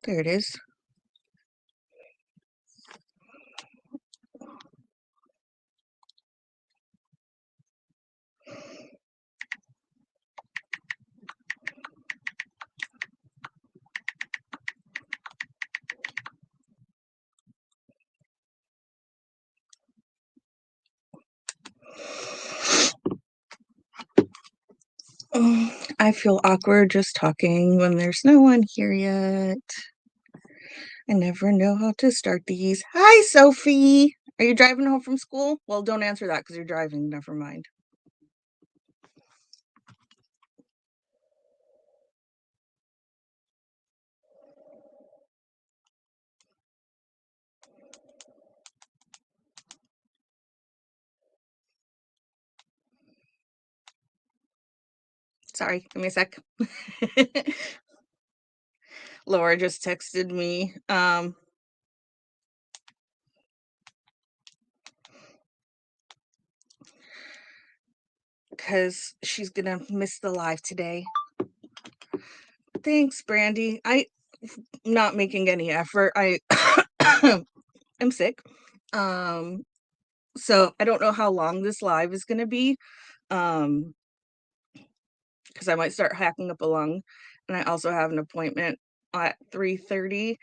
There it is. I feel awkward just talking when there's no one here yet. I never know how to start these. Hi, Sophie. Are you driving home from school? Well, don't answer that because you're driving. Never mind. Sorry, give me a sec. Laura just texted me. Because she's gonna miss the live today. Thanks, Brandy. I'm not making any effort. I'm sick. So I don't know how long this live is gonna be. Um, because I might start hacking up a lung, and I also have an appointment at 3:30.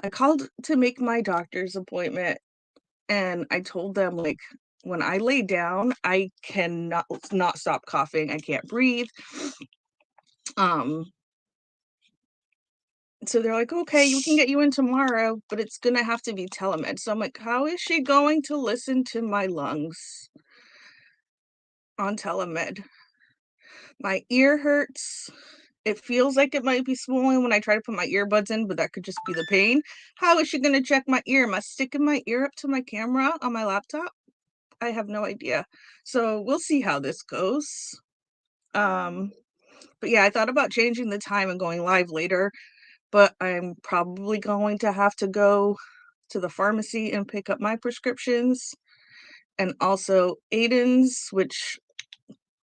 I called to make my doctor's appointment, and I told them, like, when I lay down, I cannot not stop coughing. I can't breathe. Um, so they're like, "Okay, we can get you in tomorrow, but it's gonna have to be telemed." So I'm like, "How is she going to listen to my lungs on telemed?" My ear hurts. It feels like it might be swollen when I try to put my earbuds in, but that could just be the pain. How is she gonna check my ear? Am I sticking my ear up to my camera on my laptop? I have no idea. So we'll see how this goes. Um, but yeah, I thought about changing the time and going live later, but I'm probably going to have to go to the pharmacy and pick up my prescriptions and also Aiden's, which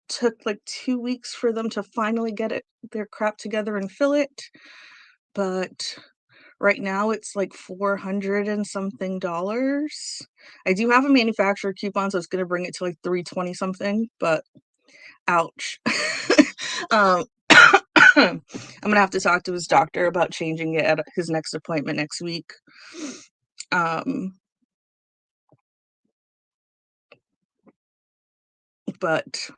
took like 2 weeks for them to finally get their crap together and fill it. But right now it's like 400 and something dollars. I do have a manufacturer coupon, so it's gonna bring it to like 320 something, but ouch. Um, I'm gonna have to talk to his doctor about changing it at his next appointment next week. Um, but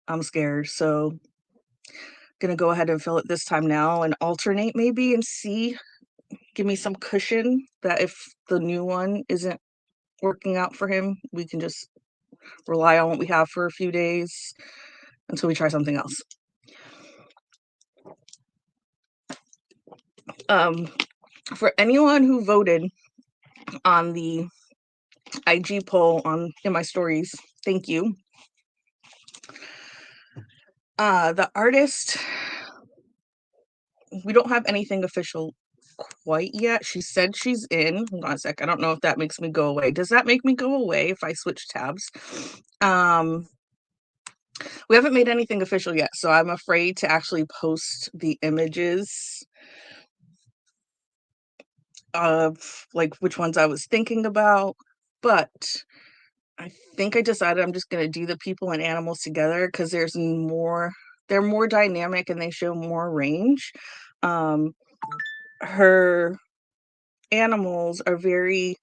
I'm scared, so gonna go ahead and fill it this time now and alternate maybe and see, give me some cushion that if the new one isn't working out for him, we can just rely on what we have for a few days until we try something else. Um, for anyone who voted on the IG poll in my stories, thank you. The artist, we don't have anything official quite yet. She said she's in. Hold on a sec. I don't know if that makes me go away. Does that make me go away if I switch tabs? We haven't made anything official yet, so I'm afraid to actually post the images of like which ones I was thinking about, but I think I decided I'm just gonna do the people and animals together because they're more dynamic and they show more range. Um, her animals are very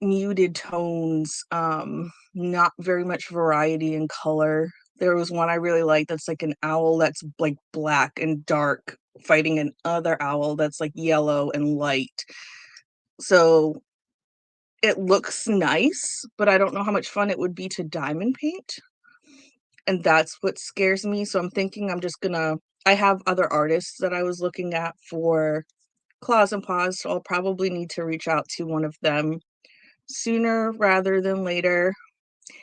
muted tones, not very much variety in color. There was one I really liked that's like an owl that's like black and dark fighting another owl that's like yellow and light. So it looks nice, but I don't know how much fun it would be to diamond paint. And that's what scares me. So I'm thinking I have other artists that I was looking at for Claws and Paws, so I'll probably need to reach out to one of them sooner rather than later.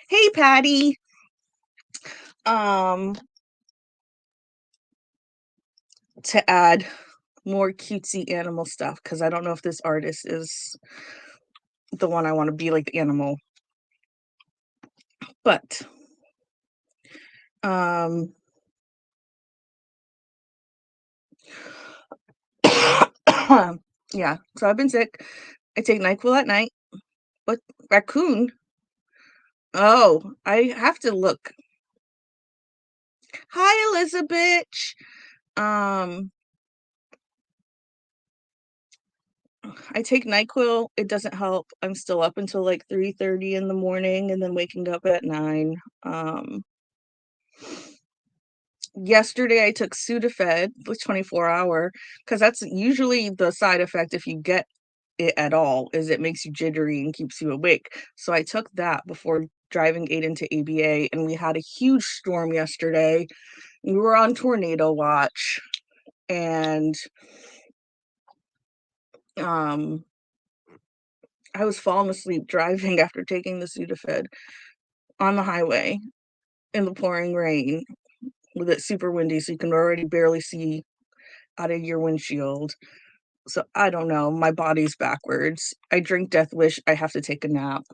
Hey, Patty. Um, to add more cutesy animal stuff because I don't know if this artist is the one I wanna be like the animal. But, um yeah, so I've been sick. I take NyQuil at night. What raccoon? Oh, I have to look. Hi, Elizabeth. Um, I take NyQuil, it doesn't help. I'm still up until, like, 3:30 in the morning and then waking up at 9. Yesterday I took Sudafed, the 24-hour, because that's usually the side effect if you get it at all, is it makes you jittery and keeps you awake. So I took that before driving Aiden to ABA, and we had a huge storm yesterday. We were on tornado watch, and, um, I was falling asleep driving after taking the Sudafed on the highway in the pouring rain with it super windy, so you can already barely see out of your windshield. So, I don't know, my body's backwards. I drink Death Wish, I have to take a nap.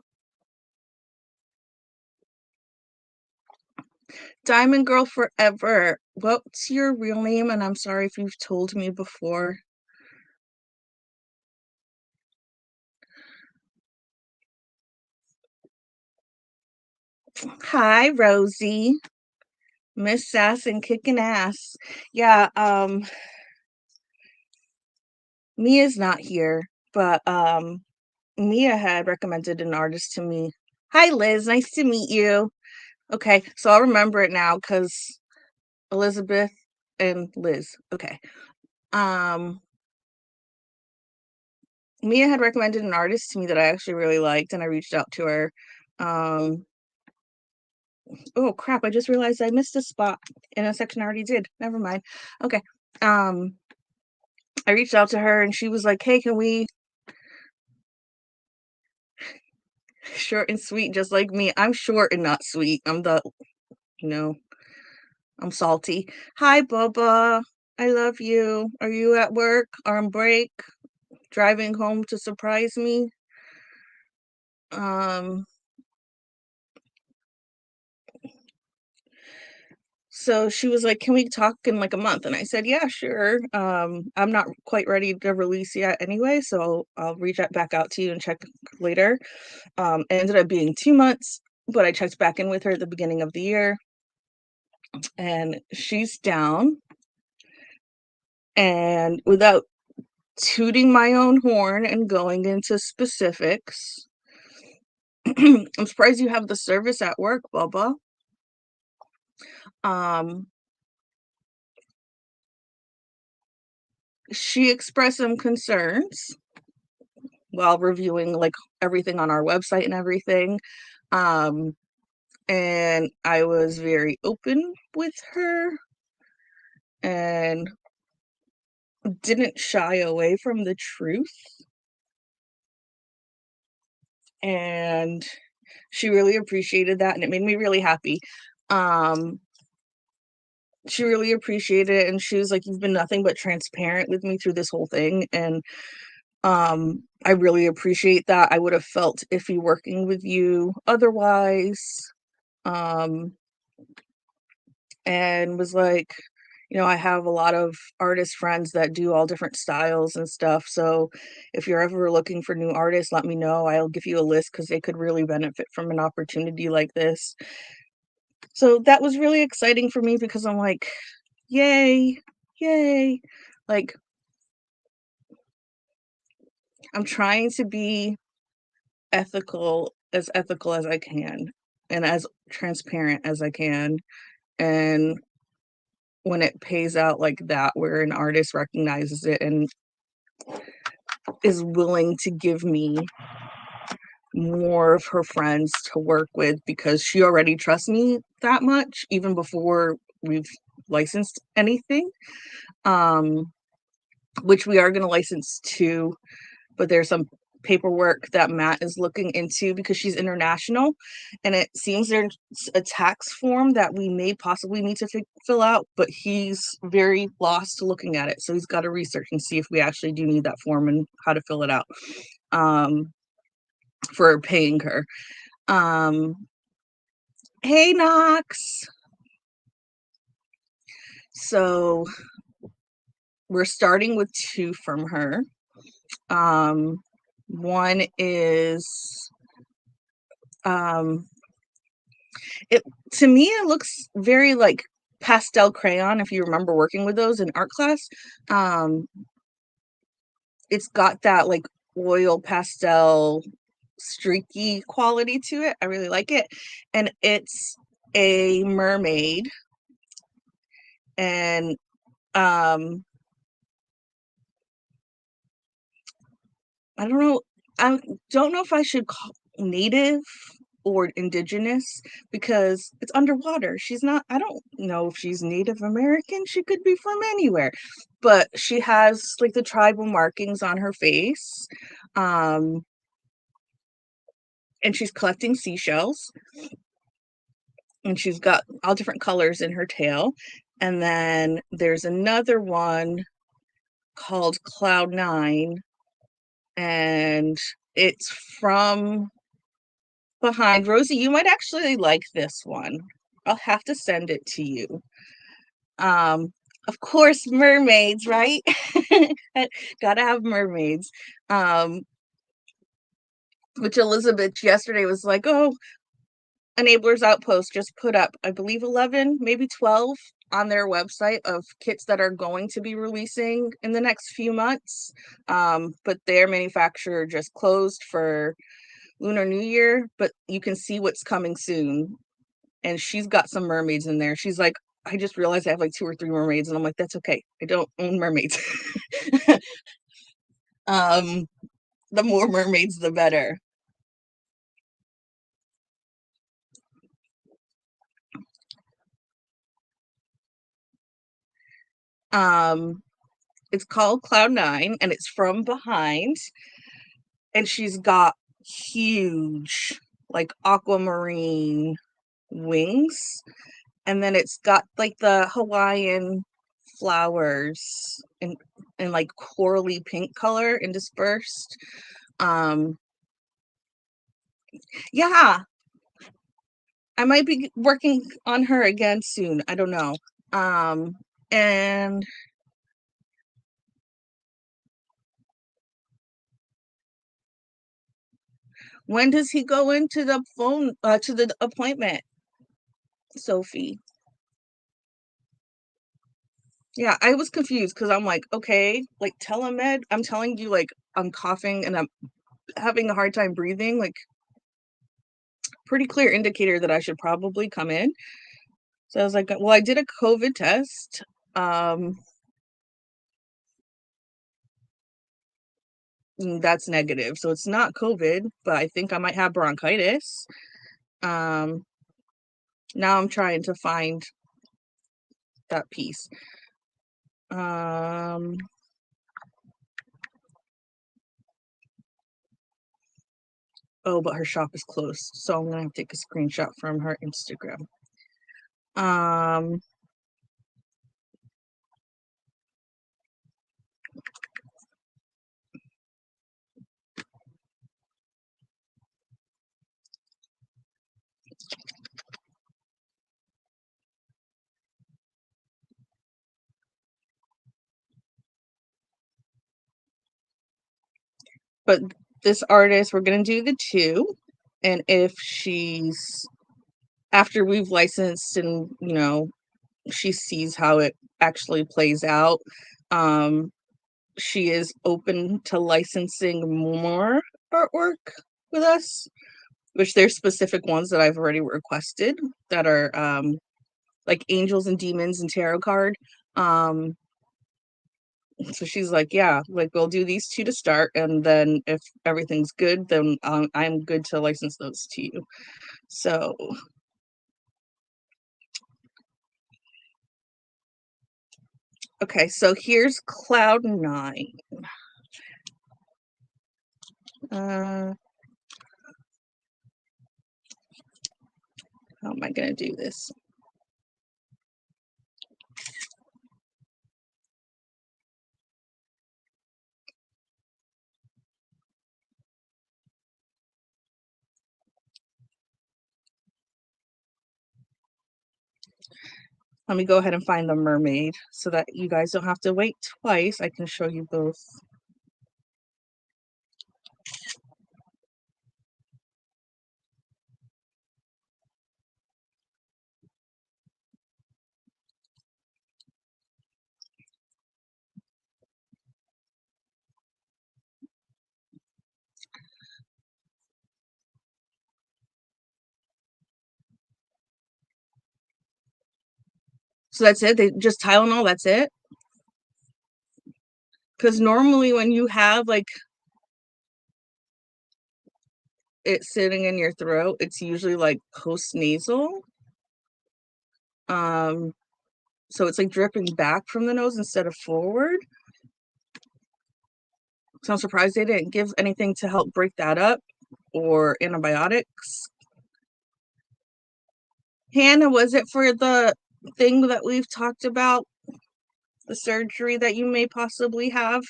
Diamond Girl Forever. What's your real name? And I'm sorry if you've told me before. Hi, Rosie. Miss Sass and kicking ass. Yeah, Mia's not here, but, Mia had recommended an artist to me. Hi, Liz, nice to meet you. Okay, so I'll remember it now because Elizabeth and Liz. Okay. Um, Mia had recommended an artist to me that I actually really liked, and I reached out to her. Um, oh crap, I just realized I missed a spot in a section I already did. Never mind. Okay. Um, I reached out to her and she was like, "Hey, can we short and sweet just like me?" I'm short and not sweet. I'm the, you know, I'm salty. Hi, Bubba. I love you. Are you at work or on break? Driving home to surprise me? Um, so she was like, "Can we talk in like a month?" And I said, "Yeah, sure." I'm not quite ready to release yet anyway, so I'll reach out back out to you and check later. It ended up being 2 months, but I checked back in with her at the beginning of the year, and she's down. And without tooting my own horn and going into specifics, I'm surprised you have the service at work, Bubba. Um, she expressed some concerns while reviewing, like, everything on our website and everything, um, and I was very open with her and didn't shy away from the truth, and she really appreciated that, and it made me really happy. Um, she really appreciated it, and she was like, "You've been nothing but transparent with me through this whole thing," and, I really appreciate that. I would have felt iffy working with you otherwise, um, and was like, I have a lot of artist friends that do all different styles and stuff, so if you're ever looking for new artists, let me know. I'll give you a list because they could really benefit from an opportunity like this. So that was really exciting for me because I'm like, "Yay, yay." Like, I'm trying to be ethical as I can and as transparent as I can, and when it pays out like that, where an artist recognizes it and is willing to give me more of her friends to work with because she already trusts me that much even before we've licensed anything, um, which we are gonna license 2, but there's some paperwork that Matt is looking into because she's international, and it seems there's a tax form that we may possibly need to fill out, but he's very lost looking at it, so he's gotta research and see if we actually do need that form and how to fill it out, um, for paying her. Um, hey, Knox. So, we're starting with 2 from her. One is, um it to me, it looks very, like, pastel crayon, if you remember working with those in art class. Um, it's got that, like, oil pastel streaky quality to it. I really like it, and it's a mermaid, and, um, I don't know I don't know if I should call native or indigenous because it's underwater. She's not I don't know if she's Native American, she could be from anywhere, but she has, like, the tribal markings on her face, um, and she's collecting seashells, and she's got all different colors in her tail, and then there's another one called Cloud 9, and it's from behind. Rosie, you might actually like this one. I'll have to send it to you. Um, of course, mermaids, right? Gotta have mermaids. Um, which Elizabeth yesterday was like, "Oh, Enablers Outpost just put up, I believe 11, maybe 12 on their website of kits that are going to be releasing in the next few months. But their manufacturer just closed for Lunar New Year, but you can see what's coming soon." And she's got some mermaids in there. She's like, "I just realized I have like 2 or 3 mermaids," and I'm like, "That's okay. I don't own mermaids." Um, the more mermaids, the better. Um, it's called Cloud 9, and it's from behind, and she's got huge, like, aquamarine wings, and then it's got, like, the Hawaiian flowers in, like, corally pink color interspersed. Um, yeah, I might be working on her again soon, I don't know. Um, and when does he go into the to the appointment, Sophie? Yeah, I was confused because 'cause I'm like, "Okay, like, telemed, I'm telling you, like, I'm coughing and I'm having a hard time breathing, like, pretty clear indicator that I should probably come in." So I was like, "Well, I did a COVID test, um, that's negative, so it's not COVID, but I think I might have bronchitis." Um, now I'm trying to find that piece. Um, oh, but her shop is closed, so I'm gonna have to take a screenshot from her Instagram. Um, but this artist, we're gonna do the 2, and if she's after we've licensed and, she sees how it actually plays out, um, she is open to licensing more artwork with us, which there's specific ones that I've already requested that are, like angels and demons and tarot card. Um, so she's like, "Yeah, like we'll do these 2 to start, and then if everything's good, then, I'm good to license those to you." So, okay, so here's Cloud 9. How am I gonna do this? Let me go ahead and find the mermaid so that you guys don't have to wait twice. I can show you both. So that's it? They just Tylenol, that's it? Because normally when you have, like, it sitting in your throat, it's usually, like, post-nasal. Um, so it's, like, dripping back from the nose instead of forward. So I'm surprised they didn't give anything to help break that up or antibiotics. Hannah, was it for the thing that we've talked about, the surgery that you may possibly have?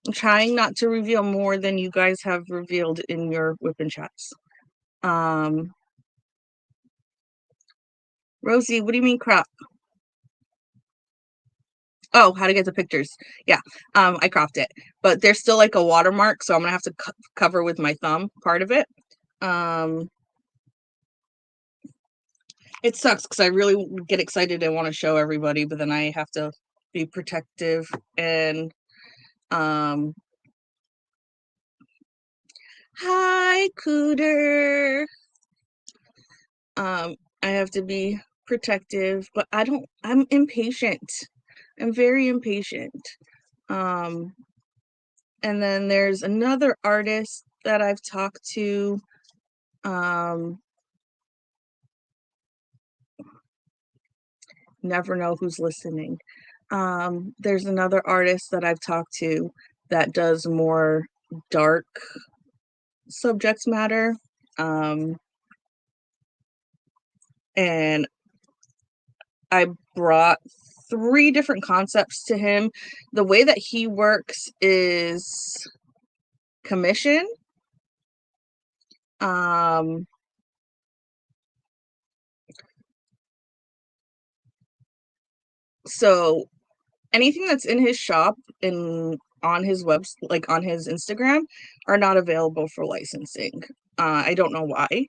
I'm trying not to reveal more than you guys have revealed in your whipping chats. Um, Rosie, what do you mean crop? Oh, how to get the pictures. Yeah, I cropped it, but there's still like a watermark, so I'm gonna have to cover with my thumb part of it. It sucks because I really get excited and want to show everybody, but then I have to be protective and hi Cooter. I have to be protective, but I'm impatient. I'm very impatient. And then there's another artist that I've talked to. Never know who's listening. There's another artist that I've talked to that does more dark subject matter. And I brought 3 different concepts to him. The way that he works is commission. So anything that's in his shop and on his like on his Instagram are not available for licensing. I don't know why.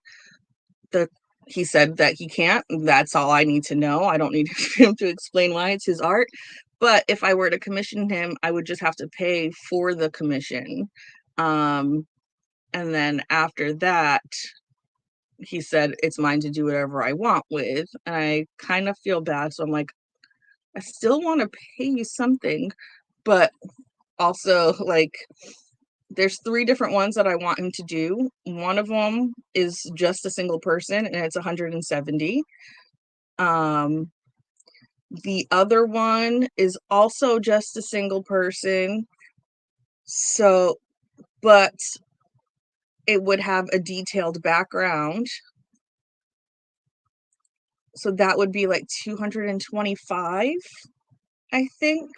He said that he can't. That's all I need to know. I don't need him to explain why. It's his art. But if I were to commission him, I would just have to pay for the commission. And then after that, he said it's mine to do whatever I want with. And I kind of feel bad. So I'm like, I still want to pay you something, but also like there's 3 different ones that I want him to do. One of them is just a single person and it's 170. The other one is also just a single person. So, but it would have a detailed background. So that would be like 225, I think.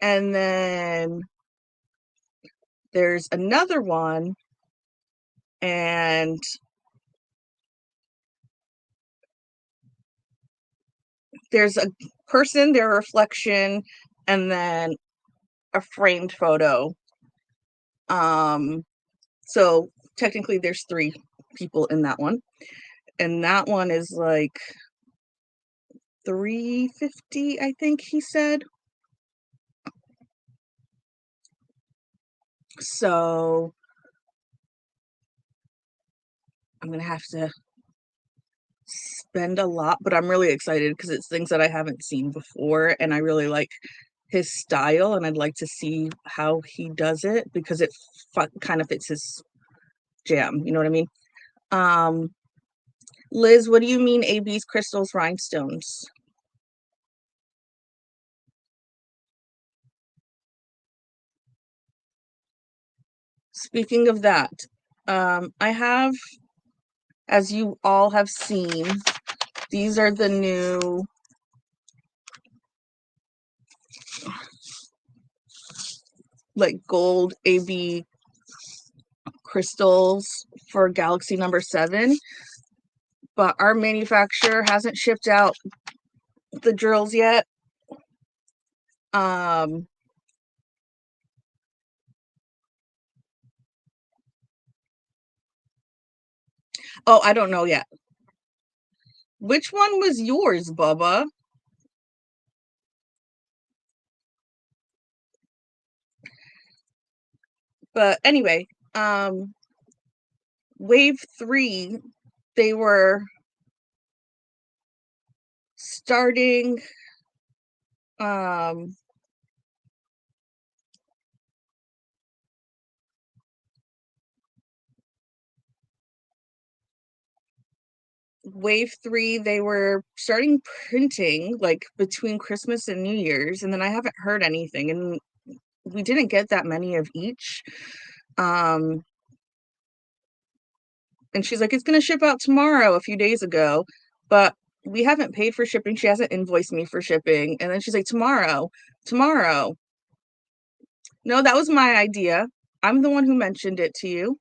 And then there's another one and there's a person, their reflection, and then a framed photo. So technically there's 3 people in that one. And that one is like 350, I think he said. So I'm gonna have to spend a lot, but I'm really excited because it's things that I haven't seen before, and I really like his style, and I'd like to see how he does it because it kind of fits his jam. You know what I mean? Um, Liz, what do you mean AB's crystals rhinestones? Speaking of that, I have, as you all have seen, these are the new like gold AB crystals for Galaxy number 7, but our manufacturer hasn't shipped out the drills yet. Oh, I don't know yet. Which one was yours, Bubba? But anyway, wave 3, they were starting wave 3, they were starting printing like between Christmas and New Year's, and then I haven't heard anything, and we didn't get that many of each. And she's like, it's gonna ship out tomorrow, a few days ago, but we haven't paid for shipping. She hasn't invoiced me for shipping. And then she's like, tomorrow. No, that was my idea. I'm the one who mentioned it to you.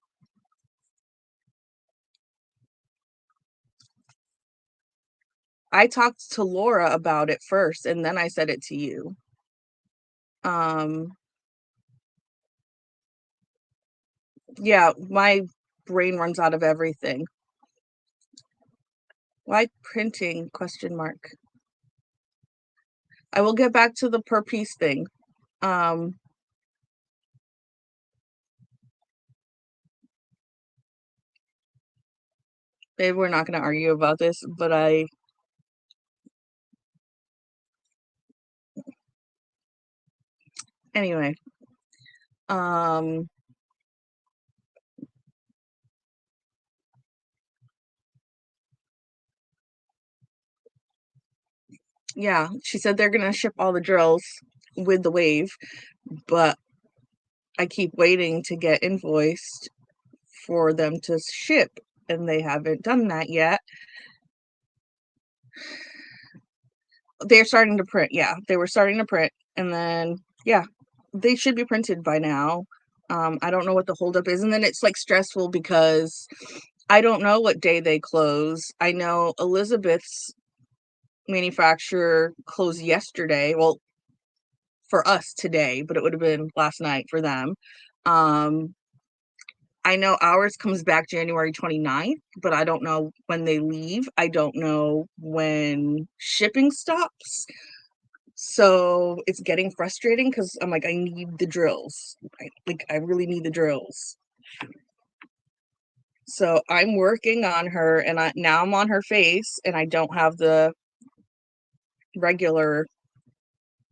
I talked to Laura about it first, and then I said it to you. Yeah, my brain runs out of everything. Why printing? Question mark. I will get back to the per piece thing. Babe, we're not going to argue about this, but anyway. Yeah, she said they're going to ship all the drills with the wave, but I keep waiting to get invoiced for them to ship, and they haven't done that yet. They're starting to print. Yeah, they were starting to print, and then yeah, they should be printed by now. I don't know what the holdup is, and then it's like stressful because I don't know what day they close. I know Elizabeth's manufacturer closed yesterday. Well, for us today, but it would have been last night for them. I know ours comes back January 29th, but I don't know when they leave. I don't know when shipping stops. So it's getting frustrating because I'm like, I need the drills. I really need the drills. So I'm working on her, and now I'm on her face, and I don't have the regular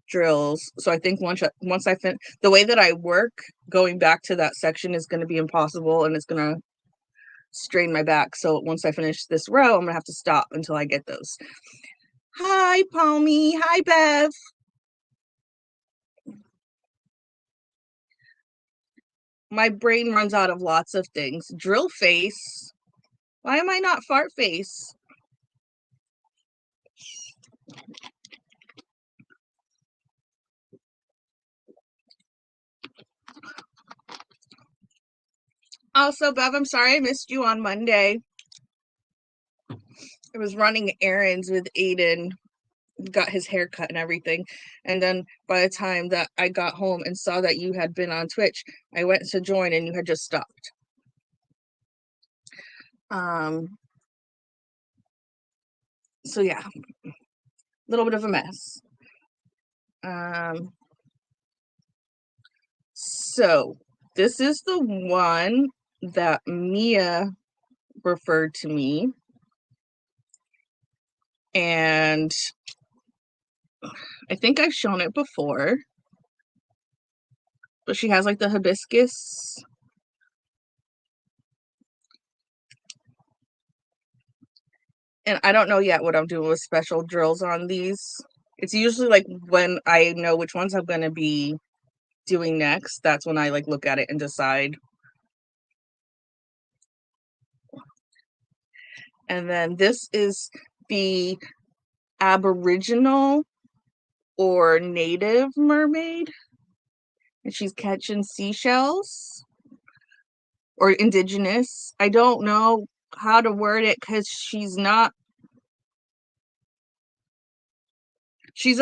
drills. So I think once I finish the way that I work, going back to that section is going to be impossible, and it's going to strain my back. So once I finish this row, I'm gonna have to stop until I get those. Hi, Palmy. Hi, Bev. My brain runs out of lots of things. Drill face. Why am I not fart face? Also, Bev, I'm sorry I missed you on Monday. I was running errands with Aiden, got his hair cut and everything. And then by the time that I got home and saw that you had been on Twitch, I went to join and you had just stopped. So yeah, a little bit of a mess. So this is the one that Mia referred to me. And I think I've shown it before. But she has like the hibiscus. And I don't know yet what I'm doing with special drills on these. It's usually like when I know which ones I'm going to be doing next. That's when I like look at it and decide And then this is the Aboriginal or native mermaid, and she's catching seashells, or indigenous. I don't know how to word it because she's a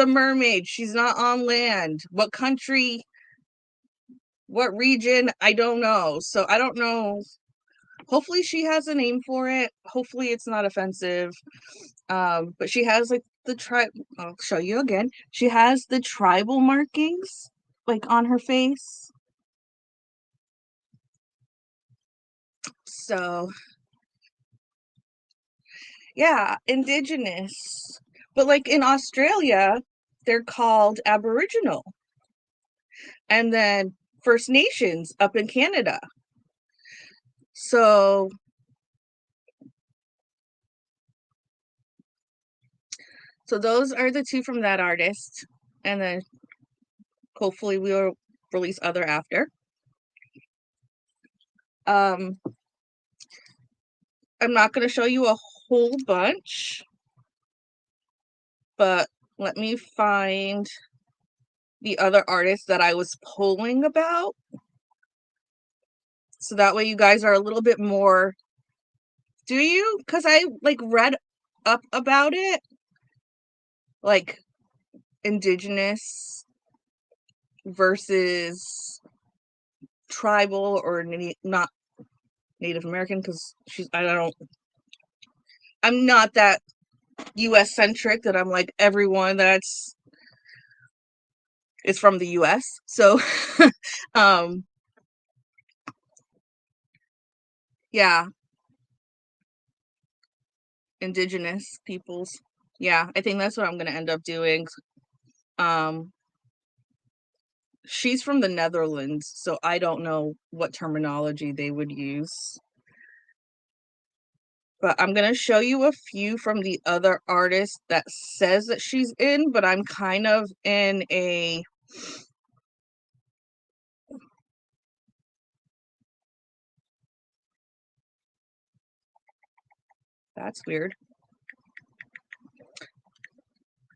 mermaid. She's not on land. What country, what region, I don't know. So I don't know. Hopefully she has a name for it. Hopefully it's not offensive. But she has like the tribe. I'll show you again. She has the tribal markings like on her face. So yeah, indigenous. But like in Australia, they're called Aboriginal. And then First Nations up in Canada. So those are the two from that artist. And then hopefully we'll release other after. I'm not going to show you a whole bunch, but let me find the other artists that I was polling about. So that way you guys are a little bit more. Do you? Because I like read up about it, like indigenous versus tribal or not Native American, because I'm not that US centric that I'm like everyone that's is from the US. So yeah, indigenous peoples. Yeah, I think that's what I'm gonna end up doing. She's from the Netherlands, so I don't know what terminology they would use. But I'm gonna show you a few from the other artist that says that she's in, but I'm kind of in a that's weird.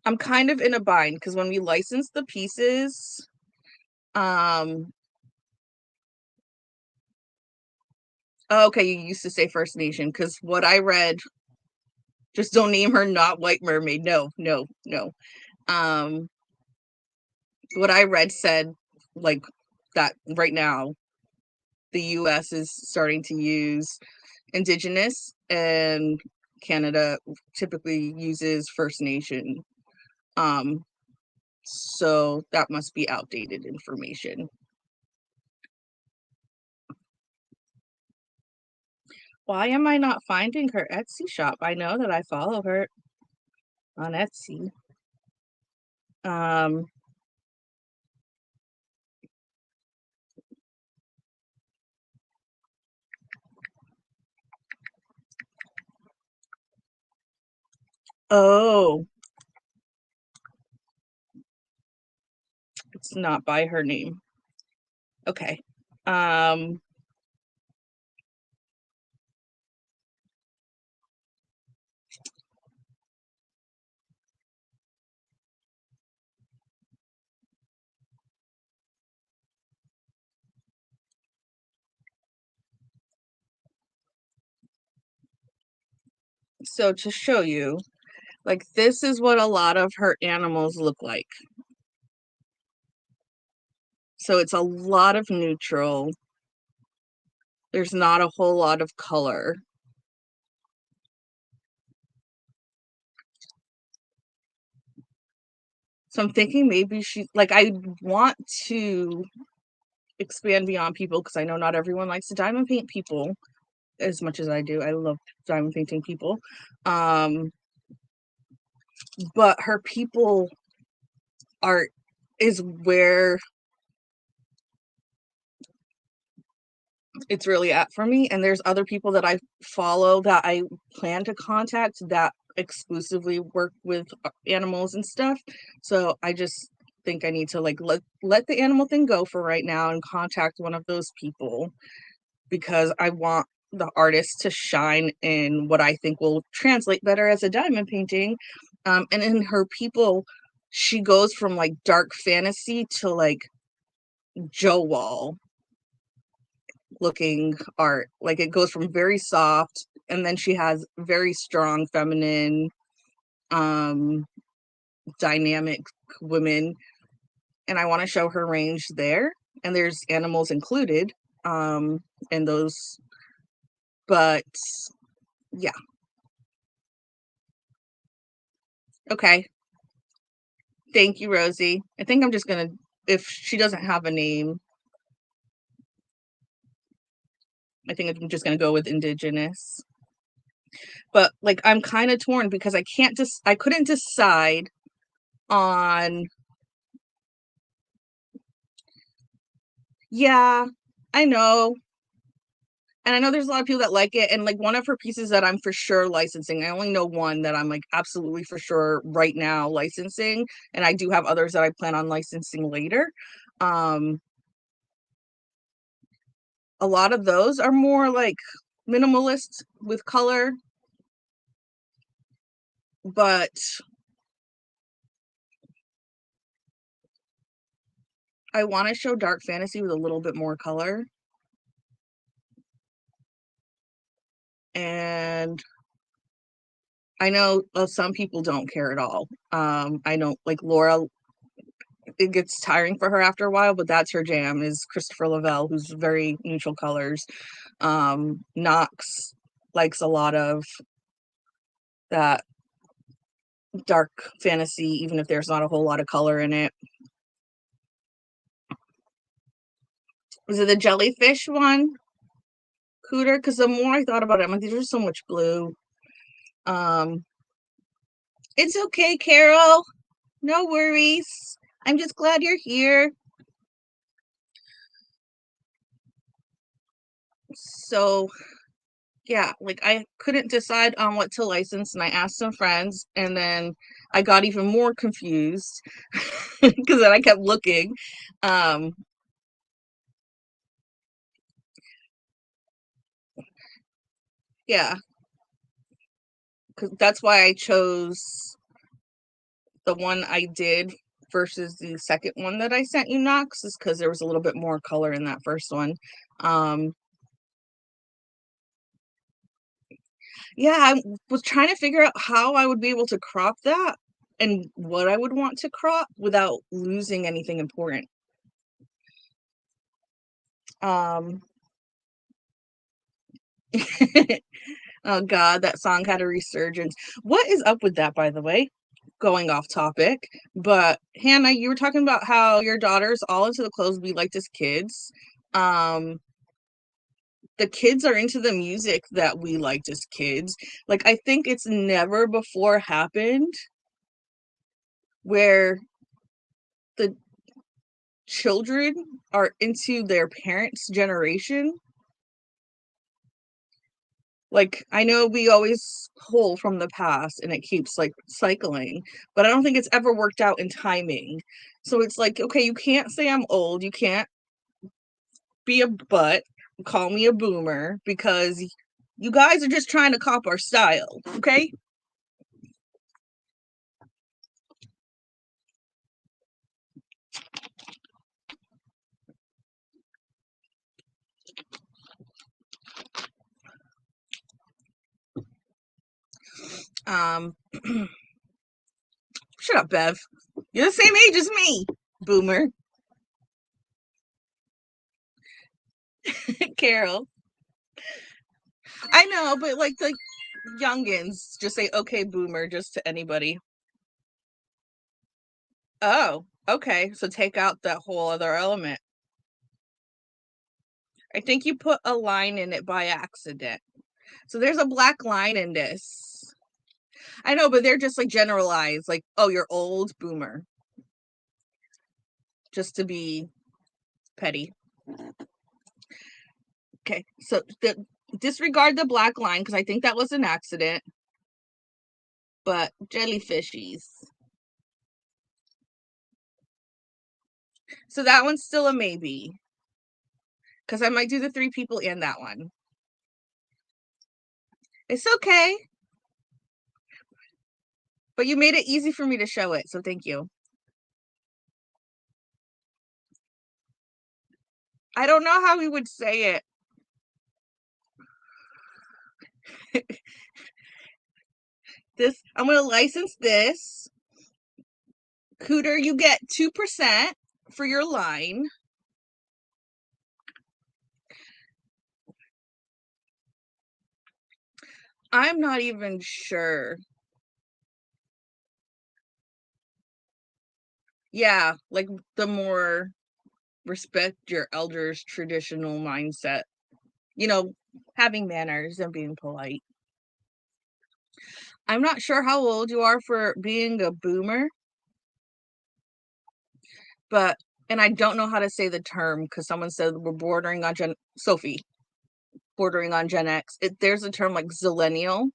I'm kind of in a bind because when we license the pieces, oh, okay, you used to say First Nation because what I read, just don't name her not White Mermaid. No, no, no. What I read said like that right now the US is starting to use indigenous and Canada typically uses First Nation. So that must be outdated information. Why am I not finding her Etsy shop? I know that I follow her on Etsy. Oh, it's not by her name. Okay. So to show you, like this is what a lot of her animals look like. So it's a lot of neutral. There's not a whole lot of color. So I'm thinking maybe I want to expand beyond people because I know not everyone likes to diamond paint people as much as I do. I love diamond painting people. But her people art is where it's really at for me. And there's other people that I follow that I plan to contact that exclusively work with animals and stuff. So I just think I need to like let the animal thing go for right now and contact one of those people because I want the artist to shine in what I think will translate better as a diamond painting. And in her people, she goes from like dark fantasy to like Joe Wall looking art. Like it goes from very soft, and then she has very strong feminine, um, dynamic women, and I want to show her range there. And there's animals included in those, but yeah. Okay. Thank you, Rosie. I think I'm just gonna, if she doesn't have a name, I think I'm just gonna go with indigenous. But like I'm kind of torn because I couldn't decide on, yeah, I know. And I know there's a lot of people that like it. And like one of her pieces that I'm for sure licensing, I only know one that I'm like absolutely for sure right now licensing. And I do have others that I plan on licensing later. Um, a lot of those are more like minimalist with color, but I want to show dark fantasy with a little bit more color. And I know some people don't care at all. I know like Laura, it gets tiring for her after a while, but that's her jam is Christopher Lavelle, who's very neutral colors. Knox likes a lot of that dark fantasy, even if there's not a whole lot of color in it. Was it the jellyfish one? Cooter? Because the more I thought about it, I'm like, there's so much blue. Um, it's okay, Carol. No worries. I'm just glad you're here. So yeah, like I couldn't decide on what to license, and I asked some friends, and then I got even more confused because then I kept looking. Um, yeah, because that's why I chose the one I did versus the second one that I sent you, Knox, is because there was a little bit more color in that first one. Um, yeah, I was trying to figure out how I would be able to crop that and what I would want to crop without losing anything important. Um, oh God, that song had a resurgence. What is up with that, by the way? Going off topic, but Hannah, you were talking about how your daughter's all into the clothes we liked as kids. Um, the kids are into the music that we liked as kids. Like, I think it's never before happened where the children are into their parents' generation. Like, I know we always pull from the past and it keeps like cycling, but I don't think it's ever worked out in timing. So it's like, okay, you can't say I'm old, you can't be a butt, call me a boomer because you guys are just trying to cop our style, okay? Um Shut up, Bev. You're the same age as me, boomer. Carol. I know, but like the youngins just say okay, boomer, just to anybody. Oh, okay. So take out that whole other element. I think you put a line in it by accident. So there's a black line in this. I know, but they're just like generalized, like, oh, you're old, boomer. Just to be petty. Okay, so disregard the black line because I think that was an accident. But jellyfishies. So that one's still a maybe. Because I might do the three people and that one. It's okay, but you made it easy for me to show it, so thank you. I don't know how we would say it. This I'm gonna license this. Cooter, you get 2% for your line. I'm not even sure. Yeah, like the more respect your elders traditional mindset. You know, having manners and being polite. I'm not sure how old you are for being a boomer, but and I don't know how to say the term because someone said we're bordering on Sophie, bordering on Gen X. There's a term like zillennial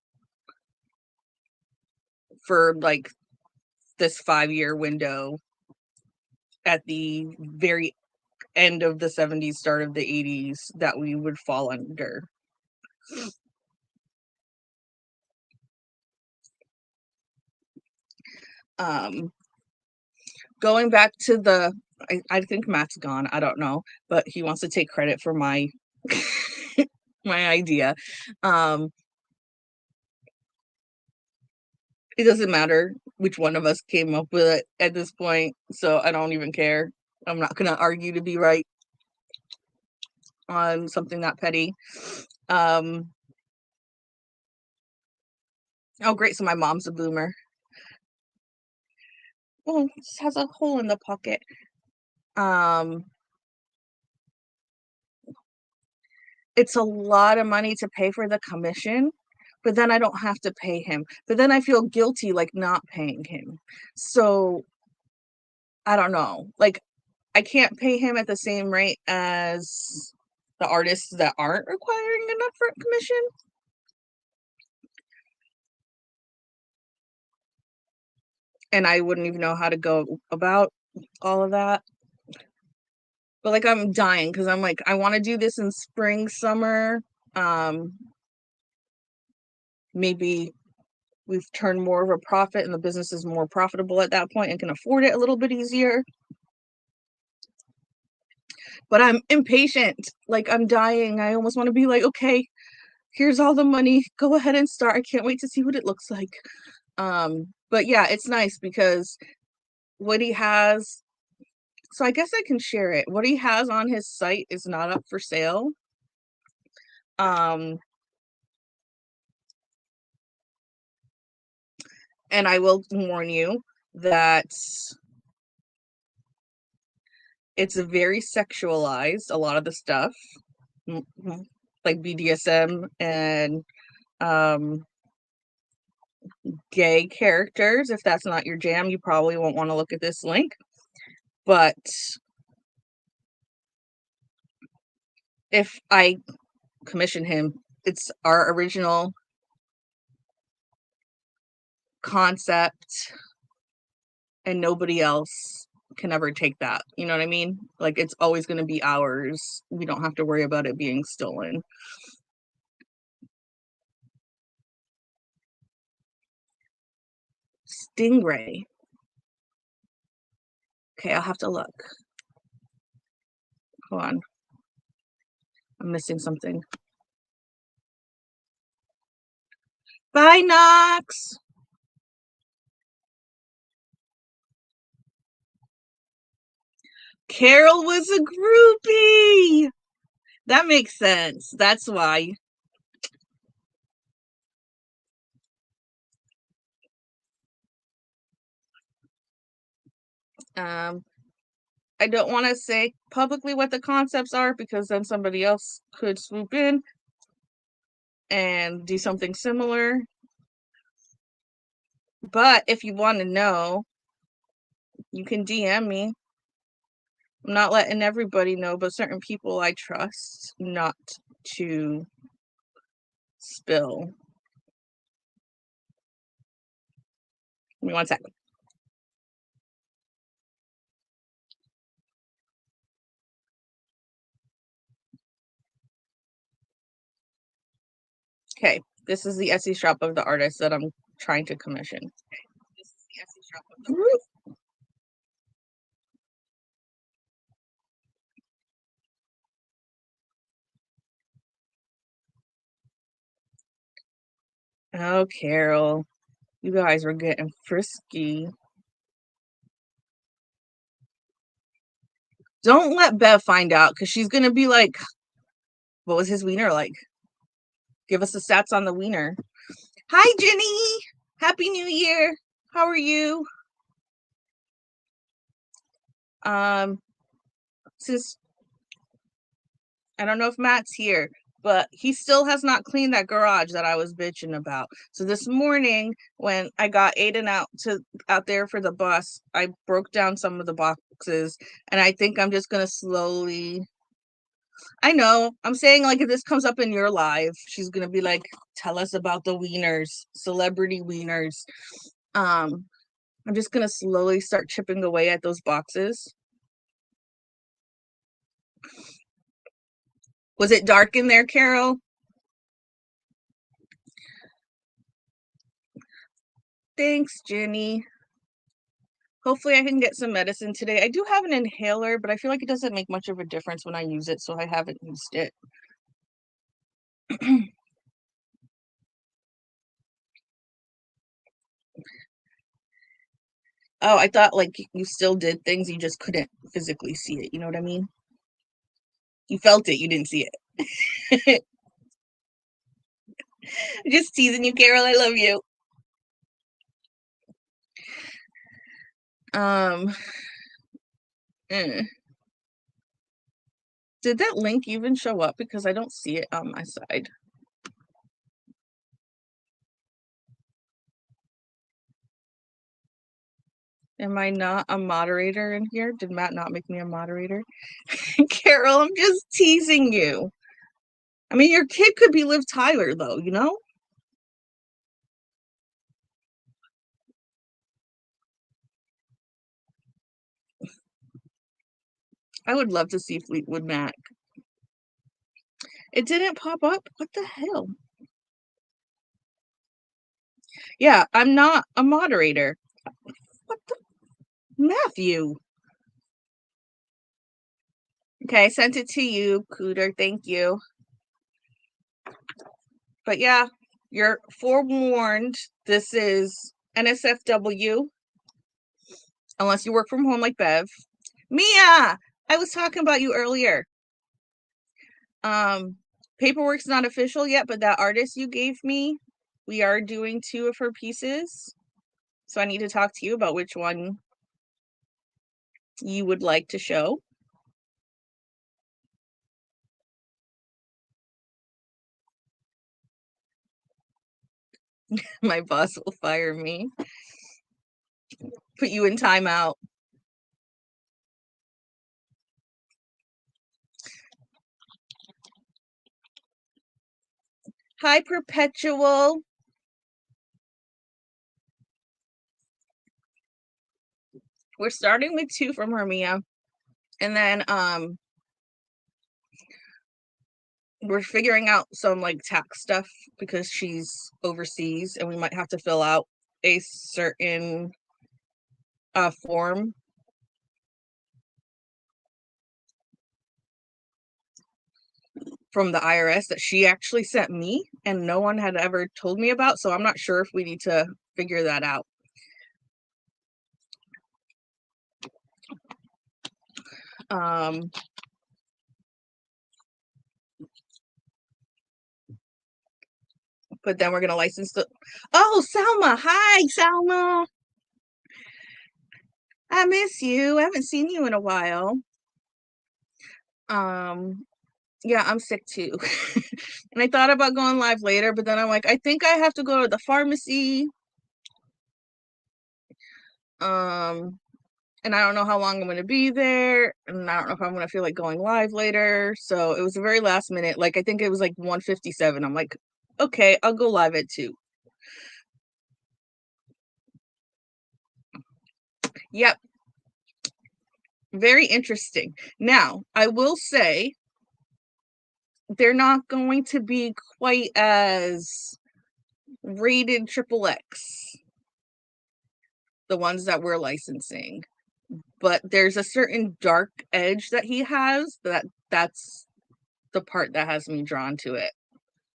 for like this 5-year window at the very end of the 70s, start of the 80s that we would fall under. Um, going back to I think Matt's gone. I don't know, but he wants to take credit for my my idea. Um, it doesn't matter which one of us came up with it at this point, so I don't even care. I'm not gonna argue to be right on something that petty. Um, oh great, so my mom's a boomer. Oh, this has a hole in the pocket. Um, it's a lot of money to pay for the commission, but then I don't have to pay him. But then I feel guilty like not paying him. So I don't know. Like I can't pay him at the same rate as the artists that aren't requiring an upfront commission. And I wouldn't even know how to go about all of that. But like I'm dying because I'm like, I want to do this in spring, summer. Um, maybe we've turned more of a profit and the business is more profitable at that point and can afford it a little bit easier. But I'm impatient. Like I'm dying. I almost want to be like, okay, here's all the money. Go ahead and start. I can't wait to see what it looks like. But yeah, it's nice because what he has, so I guess I can share it. What he has on his site is not up for sale. Um, and I will warn you that it's very sexualized, a lot of the stuff, like BDSM and um gay characters. If that's not your jam, you probably won't want to look at this link. But if I commission him, it's our original concept and nobody else can ever take that. You know what I mean? Like it's always going to be ours. We don't have to worry about it being stolen. Stingray. Okay, I'll have to look. Hold on. I'm missing something. Bye, Knox. Carol was a groupie. That makes sense. That's why. Um, I don't want to say publicly what the concepts are because then somebody else could swoop in and do something similar. But if you want to know, you can DM me. I'm not letting everybody know, but certain people I trust not to spill. Give me one second. Okay, This is the Etsy shop of the artist that I'm trying to commission. Oh, Carol, you guys were getting frisky. Don't let Bev find out because she's gonna be like, what was his wiener like? Give us the stats on the wiener. Hi, Jenny. Happy New Year. How are you? Since I don't know if Matt's here, but he still has not cleaned that garage that I was bitching about. So this morning when I got Aiden out there for the bus, I broke down some of the boxes and I think I'm just gonna slowly. I know. I'm saying like if this comes up in your live, she's gonna be like, tell us about the wieners, celebrity wieners. I'm just gonna slowly start chipping away at those boxes. Was it dark in there, Carol? Thanks, Jenny. Hopefully I can get some medicine today. I do have an inhaler, but I feel like it doesn't make much of a difference when I use it, so I haven't used it. Oh, I thought like you still did things, you just couldn't physically see it. You know what I mean? You felt it, you didn't see it. Just teasing you, Carol. I love you. Eh. Did that link even show up? Because I don't see it on my side. Am I not a moderator in here? Did Matt not make me a moderator? Carol, I'm just teasing you. I mean, your kid could be Liv Tyler, though, you know? I would love to see Fleetwood Mac. It didn't pop up? What the hell? Yeah, I'm not a moderator. What the? Matthew. Okay, I sent it to you, Cooter. Thank you. But yeah, you're forewarned. This is NSFW. Unless you work from home like Bev. Mia! I was talking about you earlier. Paperwork's not official yet, but that artist you gave me, we are doing 2 of her pieces. So I need to talk to you about which one you would like to show. My boss will fire me. Put you in timeout. Hi, Perpetual. We're starting with 2 from Hermia. And then we're figuring out some like tax stuff because she's overseas and we might have to fill out a certain form. From the IRS that she actually sent me and no one had ever told me about. So I'm not sure if we need to figure that out. But then we're gonna license the. Oh, Salma! Hi, Salma. I miss you. I haven't seen you in a while. Yeah, I'm sick too. And I thought about going live later, but then I'm like, I think I have to go to the pharmacy. And I don't know how long I'm going to be there, and I don't know if I'm going to feel like going live later. So it was a very last minute. Like I think it was like 1:57. I'm like, okay, I'll go live at 2. Yep. Very interesting. Now, I will say they're not going to be quite as rated triple X, the ones that we're licensing. But there's a certain dark edge that he has that's the part that has me drawn to it.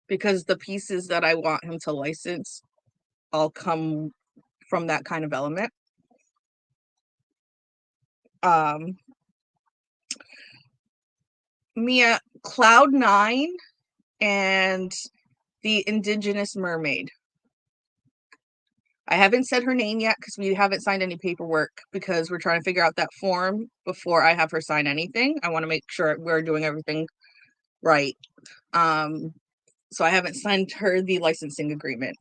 Because the pieces that I want him to license all come from that kind of element. Um Mia Cloud9 and the indigenous mermaid. I haven't said her name yet because we haven't signed any paperwork because we're trying to figure out that form before I have her sign anything. I want to make sure we're doing everything right. So I haven't signed her the licensing agreement.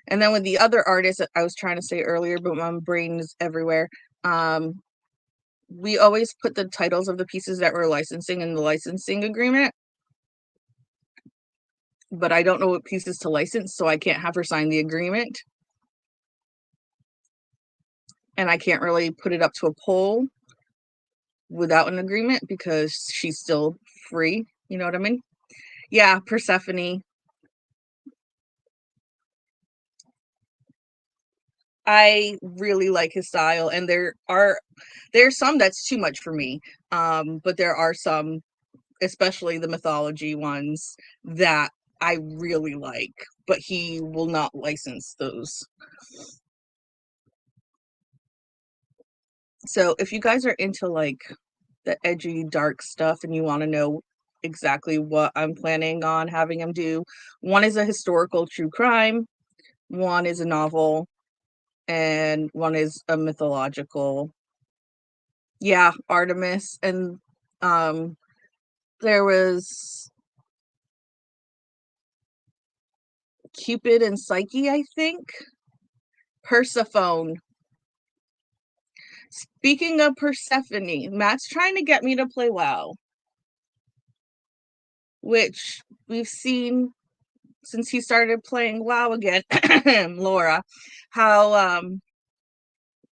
And then with the other artist, I was trying to say earlier, but my brain is everywhere. We always put the titles of the pieces that we're licensing in the licensing agreement, but I don't know what pieces to license, so I can't have her sign the agreement. And I can't really put it up to a poll without an agreement because she's still free. You know what I mean? Yeah, Persephone. I really like his style, and there's some that's too much for me. But there are some, especially the mythology ones, that I really like, but he will not license those. So if you guys are into like the edgy, dark stuff and you want to know exactly what I'm planning on having him do, one is a historical true crime, one is a novel, and one is a mythological. Yeah, Artemis. And um there was Cupid and Psyche, I think. Persephone. Speaking of Persephone, Matt's trying to get me to play WoW, which we've seen since he started playing WoW again, Laura, how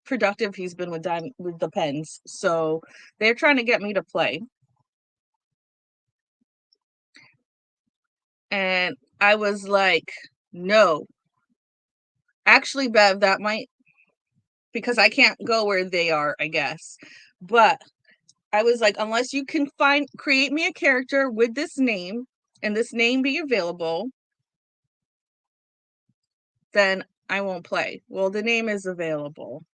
productive he's been with the pens. So they're trying to get me to play. And I was like, no. Actually, Bev, that might, because I can't go where they are, I guess. But I was like, unless you can create me a character with this name and this name be available, then I won't play. Well, the name is available,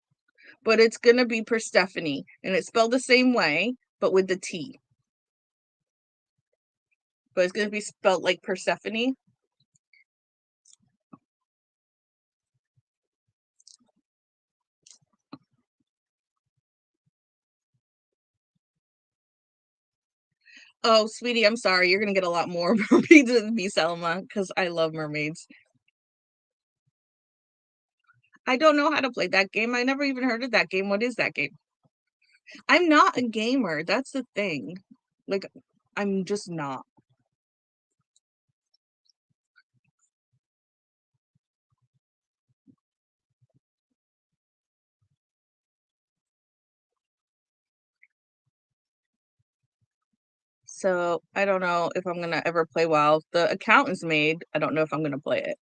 but it's going to be Persephone, and it's spelled the same way, but with the T. But it's going to be spelled like Persephone. Oh, sweetie, I'm sorry. You're going to get a lot more mermaids than me, Selma, because I love mermaids. I don't know how to play that game. I never even heard of that game. What is that game? I'm not a gamer. That's the thing. Like, I'm just not. So I don't know if I'm gonna ever play WoW. The account is made. I don't know if I'm gonna play it.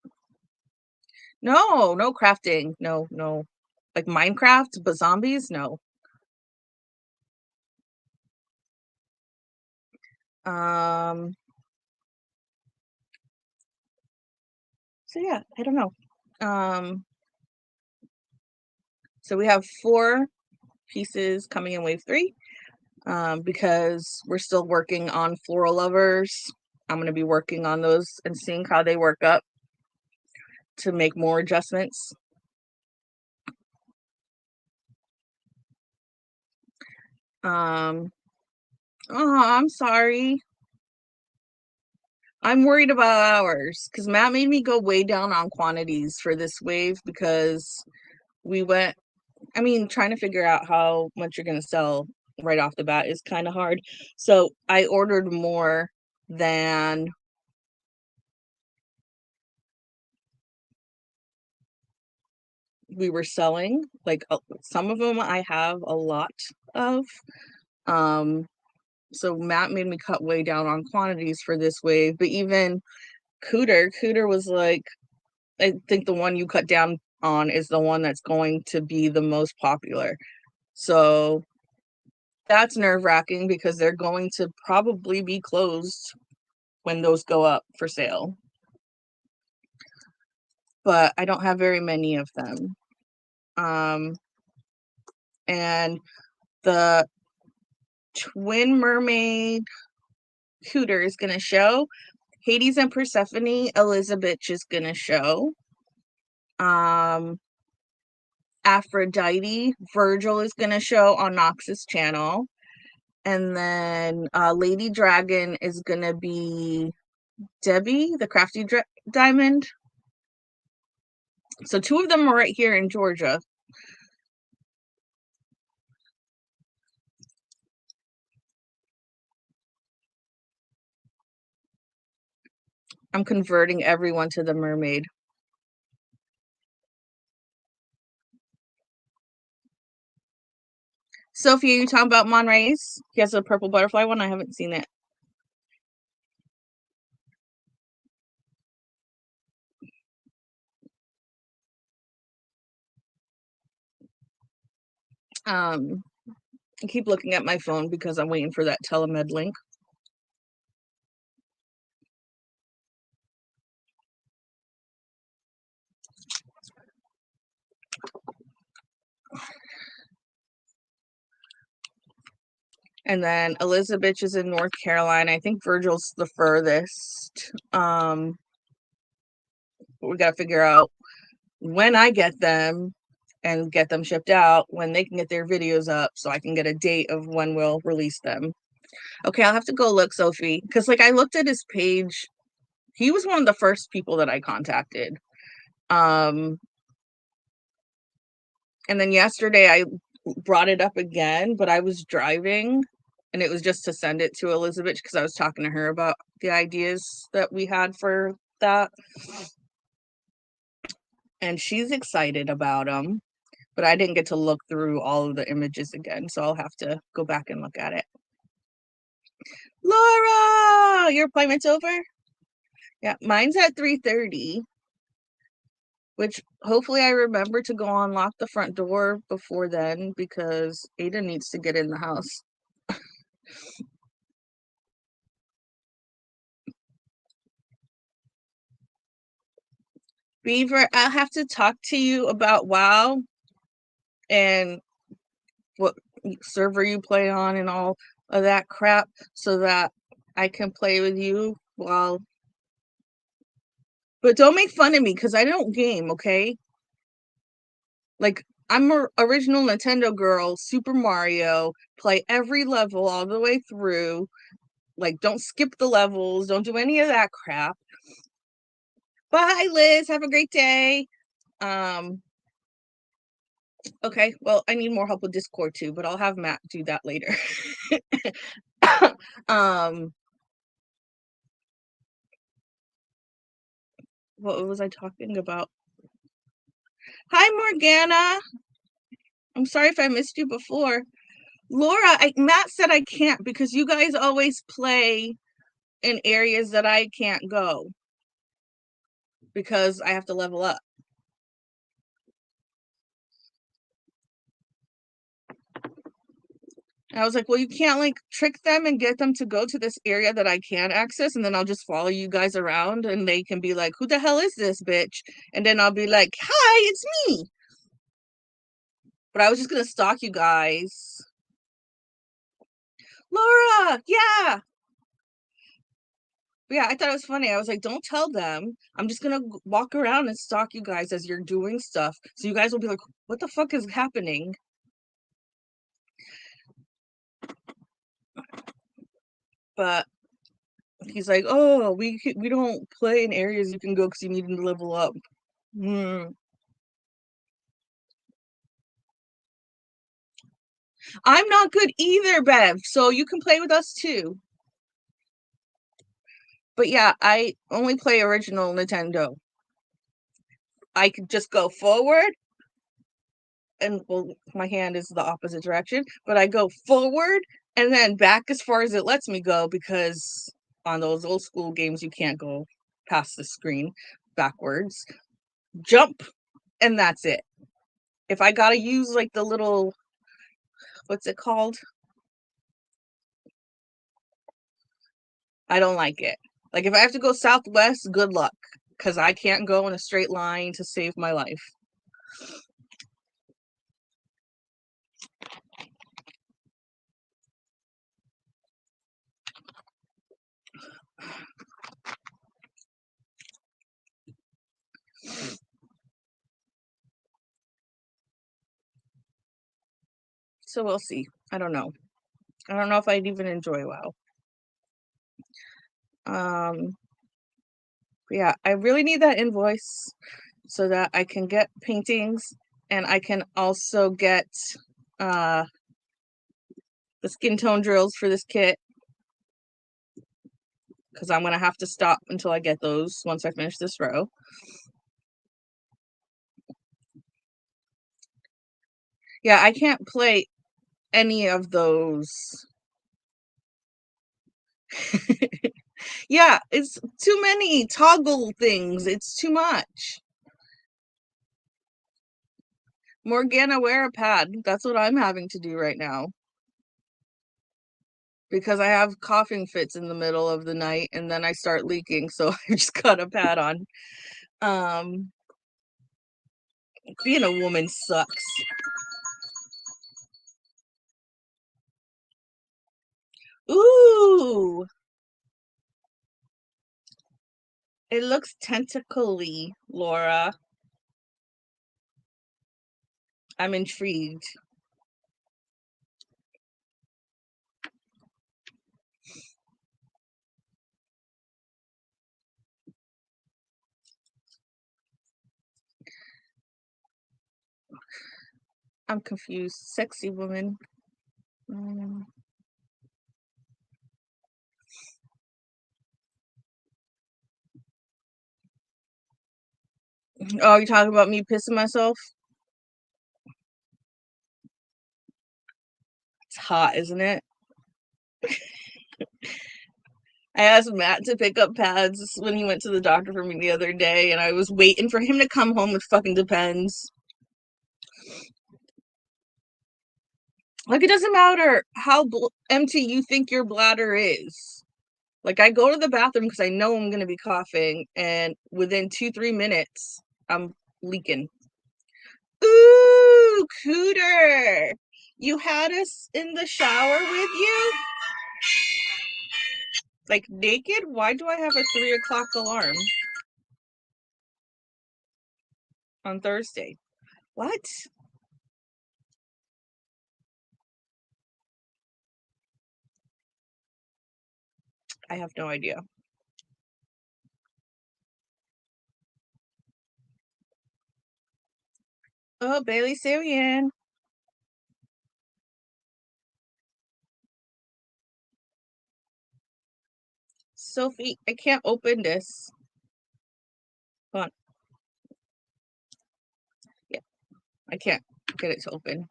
No, no crafting. No, no. Like Minecraft, but zombies? No. Um, so yeah, I don't know. Um, so we have 4 pieces coming in wave 3. Because we're still working on Floral Lovers. I'm gonna be working on those and seeing how they work up to make more adjustments. Um, oh, I'm sorry. I'm worried about ours because Matt made me go way down on quantities for this wave because we went, I mean, trying to figure out how much you're going to sell right off the bat is kind of hard. So I ordered more than we were selling. Like some of them I have a lot of. Um, so Matt made me cut way down on quantities for this wave. But even Cooter was like, I think the one you cut down on is the one that's going to be the most popular. So that's nerve-wracking because they're going to probably be closed when those go up for sale. But I don't have very many of them. And the Twin Mermaid Cooter is gonna show. Hades and Persephone, Elizabeth is gonna show. Aphrodite, Virgil is gonna show on Nox's channel. And then Lady Dragon is gonna be Debbie, the Crafty Diamond. So 2 of them are right here in Georgia. I'm converting everyone to the mermaid. Sophie, are you talking about Monrays? He has a purple butterfly one. I haven't seen it. I keep looking at my phone because I'm waiting for that telemed link. And then Elizabeth is in North Carolina. I think Virgil's the furthest. We got to figure out when I get them and get them shipped out, when they can get their videos up so I can get a date of when we'll release them. Okay, I'll have to go look, Sophie, because like I looked at his page. He was one of the first people that I contacted. And then yesterday I brought it up again, but I was driving and it was just to send it to Elizabeth because I was talking to her about the ideas that we had for that. And she's excited about them, but I didn't get to look through all of the images again, so I'll have to go back and look at it. Laura, your appointment's over? Yeah, mine's at 3:30, which hopefully I remember to go unlock the front door before then because Ada needs to get in the house. Beaver, I'll have to talk to you about WoW and what server you play on and all of that crap so that I can play with you while. But don't make fun of me because I don't game, okay? Like, I'm a original Nintendo girl, Super Mario, play every level all the way through. Like, don't skip the levels, don't do any of that crap. Bye, Liz. Have a great day. Okay, well, I need more help with Discord too, but I'll have Matt do that later. What was I talking about? Hi, Morgana. I'm sorry if I missed you before. Laura, Matt said I can't because you guys always play in areas that I can't go because I have to level up. And I was like, well, you can't like trick them and get them to go to this area that I can access, and then I'll just follow you guys around and they can be like, who the hell is this bitch? And then I'll be like, hi, it's me. But I was just gonna stalk you guys. Laura, yeah. Yeah, I thought it was funny. I was like, don't tell them. I'm just gonna walk around and stalk you guys as you're doing stuff. So you guys will be like, what the fuck is happening? But he's like, oh, we don't play in areas you can go because you need to level up. I'm not good either, Bev. So you can play with us too. But yeah, I only play original Nintendo. I could just go forward and well, my hand is the opposite direction, but I go forward and then back as far as it lets me go because on those old school games you can't go past the screen backwards. jump, and that's it. If I gotta use, like, the little what's it called? I don't like it. Like, if I have to go southwest, good luck, because I can't go in a straight line to save my life. So we'll see. I don't know. I don't know if I'd even enjoy WoW. Um, but yeah, I really need that invoice so that I can get paintings and I can also get uh the skin tone drills for this kit because I'm gonna have to stop until I get those once I finish this row. Yeah, I can't play any of those. Yeah, it's too many toggle things. It's too much. Morgana, wear a pad. That's what I'm having to do right now because I have coughing fits in the middle of the night and then I start leaking, so I just got a pad on. Um, being a woman sucks. Ooh, it looks tentacly, Laura. I'm intrigued. I'm confused. Sexy woman. Mm. Oh, you're talking about me pissing myself? It's hot, isn't it? I asked Matt to pick up pads when he went to the doctor for me the other day, and I was waiting for him to come home with fucking Depends. Like, it doesn't matter how empty you think your bladder is. Like, I go to the bathroom because I know I'm going to be coughing, and within 2-3 minutes, I'm leaking. Ooh, Cooter! You had us in the shower with you? Like, naked? Why do I have a 3 o'clock alarm on Thursday? What? I have no idea. Oh, Bailey Sarian. Sophie, I can't open this. Hold on. Yeah, I can't get it to open.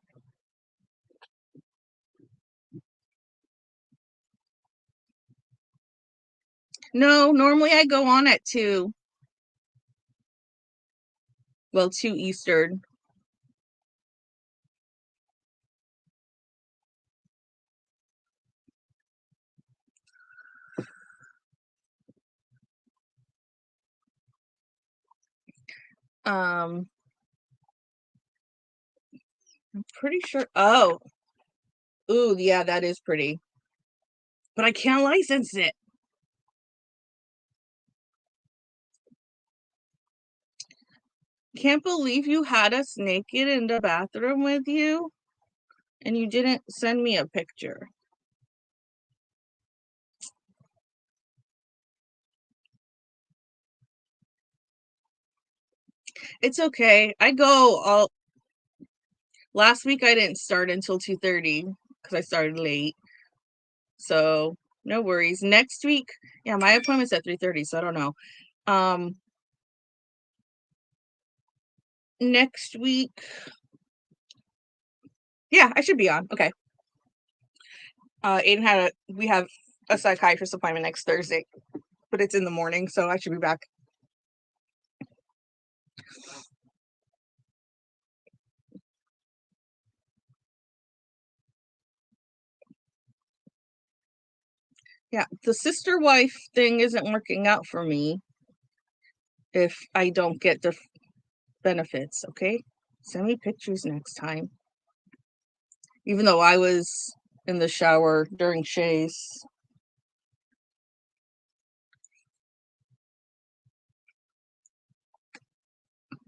No, normally I go on at 2. Well, 2 Eastern. Um, I'm pretty sure. Oh, ooh, yeah, that is pretty. But I can't license it. Can't believe you had us naked in the bathroom with you and you didn't send me a picture. It's okay. I go all last week I didn't start until 2:30 because I started late. So no worries. Next week, yeah, my appointment's at 3:30, so I don't know. Um Next week, yeah, I should be on. Okay. Aiden we have a psychiatrist appointment next Thursday, but it's in the morning, so I should be back. Yeah, the sister wife thing isn't working out for me if I don't get the benefits, okay? Send me pictures next time. Even though I was in the shower during Shay's.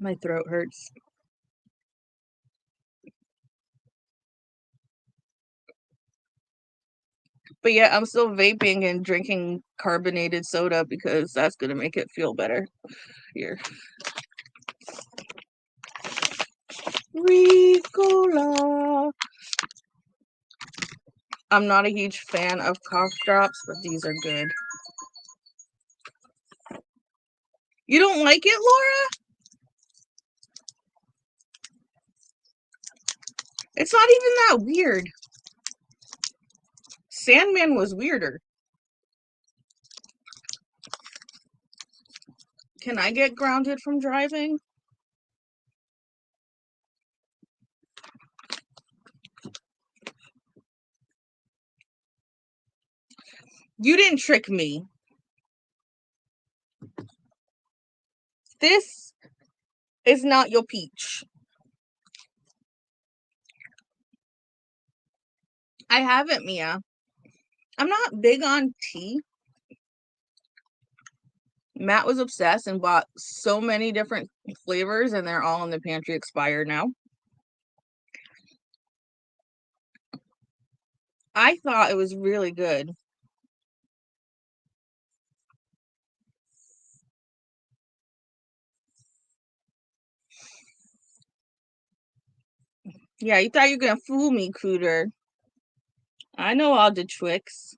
My throat hurts. But yeah, I'm still vaping and drinking carbonated soda because that's gonna make it feel better. Here. Ricola. I'm not a huge fan of cough drops, but these are good. You don't like it, Laura? It's not even that weird. Sandman was weirder. Can I get grounded from driving? You didn't trick me. This is not your peach. I haven't, Mia. I'm not big on tea. Matt was obsessed and bought so many different flavors, and they're all in the pantry expired now. I thought it was really good. Yeah, you thought you were gonna fool me, Cooter. I know all the tricks.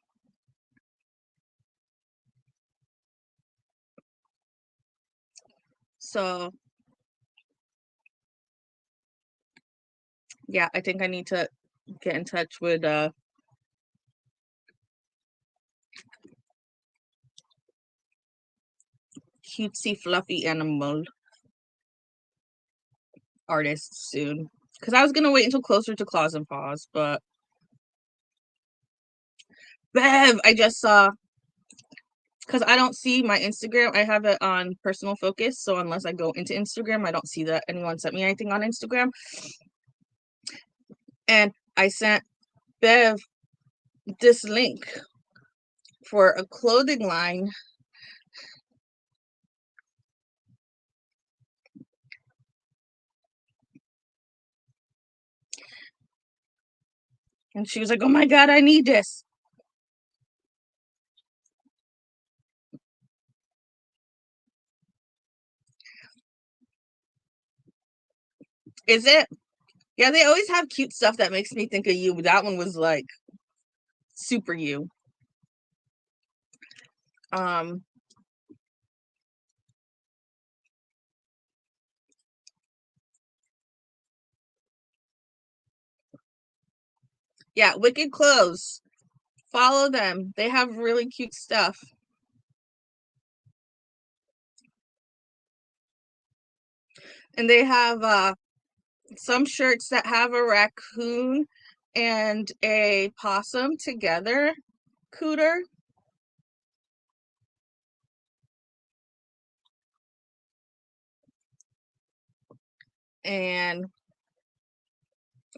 So, yeah, I think I need to get in touch with cutesy fluffy animal artists soon. Because I was gonna wait until closer to Claws and Paws, but Bev, I just saw, because I don't see my Instagram. I have it on personal focus, so unless I go into Instagram, I don't see that anyone sent me anything on Instagram. And I sent Bev this link for a clothing line. And she was like, "Oh my God, I need this." Is it? Yeah, they always have cute stuff that makes me think of you. But that one was like super you. Um, yeah, Wicked Clothes. Follow them. They have really cute stuff. And they have some shirts that have a raccoon and a possum together. Cooter. And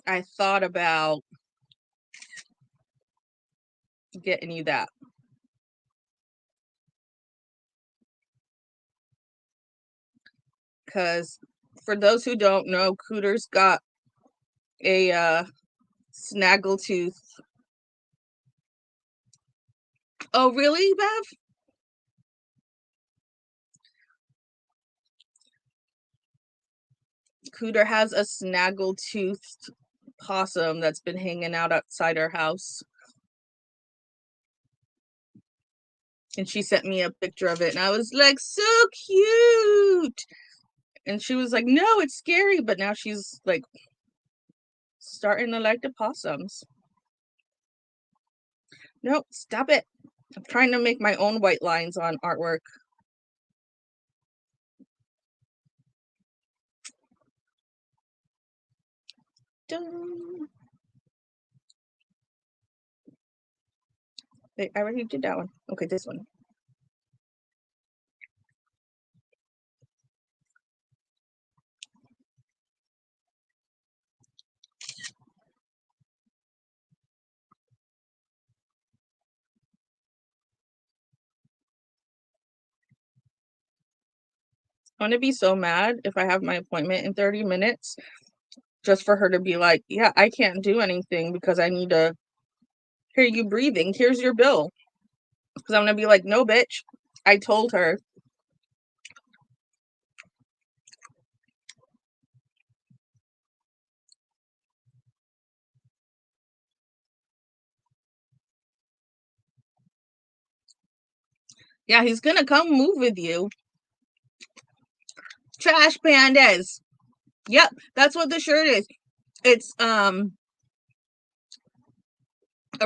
I thought about getting you that. Because for those who don't know, Cooter's got a snaggletooth. Oh, really, Bev? Cooter has a snaggletooth possum that's been hanging out outside our house. And she sent me a picture of it, and I was like, so cute. And she was like, no, it's scary. But now she's like starting to like the possums. No, stop it. I'm trying to make my own white lines on artwork. Dun. Wait, I already did that one. Okay, this one. I'm gonna be so mad if I have my appointment in 30 minutes just for her to be like, yeah, I can't do anything because I need to hear you breathing. Here's your bill. Because I'm gonna be like, no, bitch. I told her. Yeah, he's gonna come move with you. Trash pandas. Yep, that's what the shirt is. It's a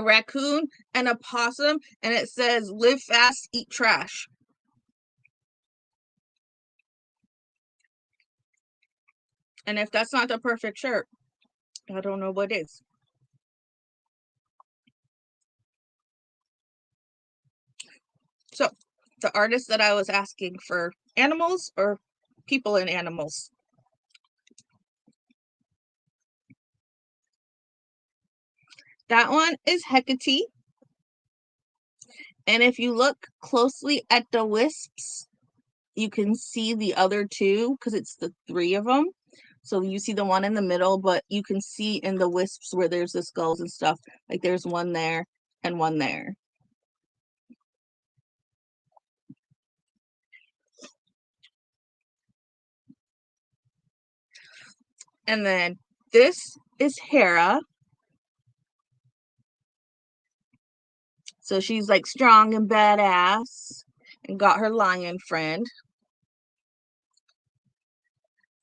raccoon and a possum, and it says live fast, eat trash. And if that's not the perfect shirt, I don't know what is. So the artist that I was asking for animals or people and animals. That one is Hecate. And if you look closely at the wisps, you can see the other two because it's the three of them. So you see the one in the middle, but you can see in the wisps where there's the skulls and stuff, like there's one there and one there. And then this is Hera. So she's like strong and badass and got her lion friend.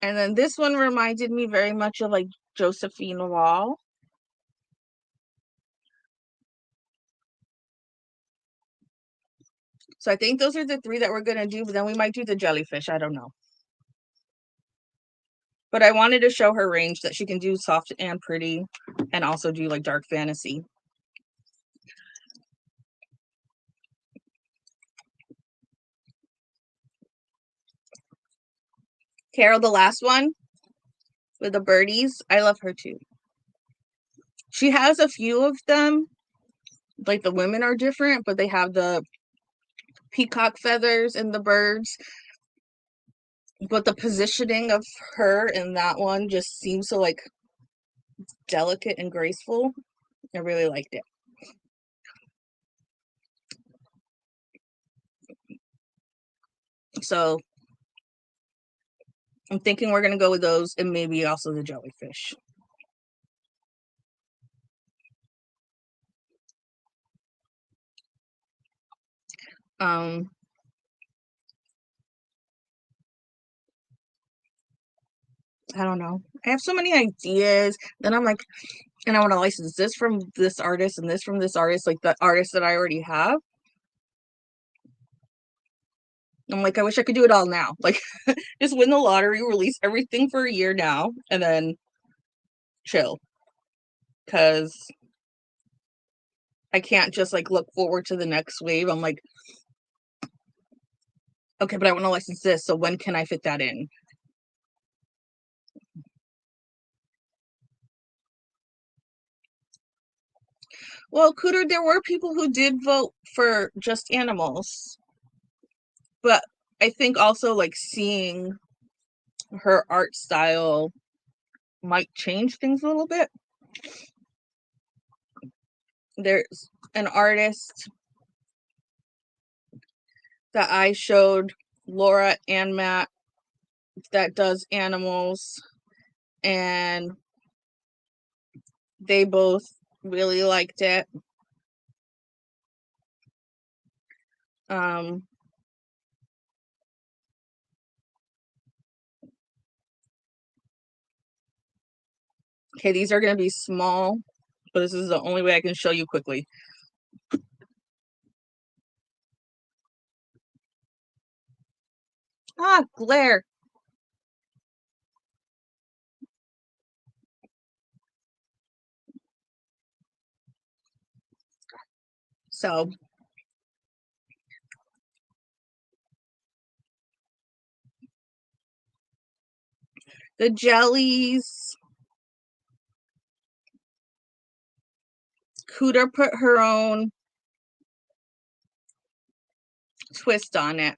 And then this one reminded me very much of like Josephine Wall. So I think those are the three that we're going to do, but then we might do the jellyfish. I don't know. But I wanted to show her range that she can do soft and pretty and also do like dark fantasy. Carol, the last one with the birdies, I love her too. She has a few of them. Like the women are different, but they have the peacock feathers and the birds. But the positioning of her in that one just seems so like delicate and graceful. I really liked it. So I'm thinking we're gonna go with those and maybe also the jellyfish. Um I don't know. I have so many ideas. Then I'm like, and I want to license this from this artist and this from this artist, like the artist that I already have. I'm like, I wish I could do it all now. Like, just win the lottery, release everything for a year now, and then chill. Because I can't just like look forward to the next wave. I'm like, okay, but I want to license this. So when can I fit that in? Well, Cooter, there were people who did vote for just animals. But I think also like seeing her art style might change things a little bit. There's an artist that I showed Laura and Matt that does animals, and they both really liked it. Um, okay, these are going to be small, but this is the only way I can show you quickly. Ah, glare. So the jellies, Cooter put her own twist on it.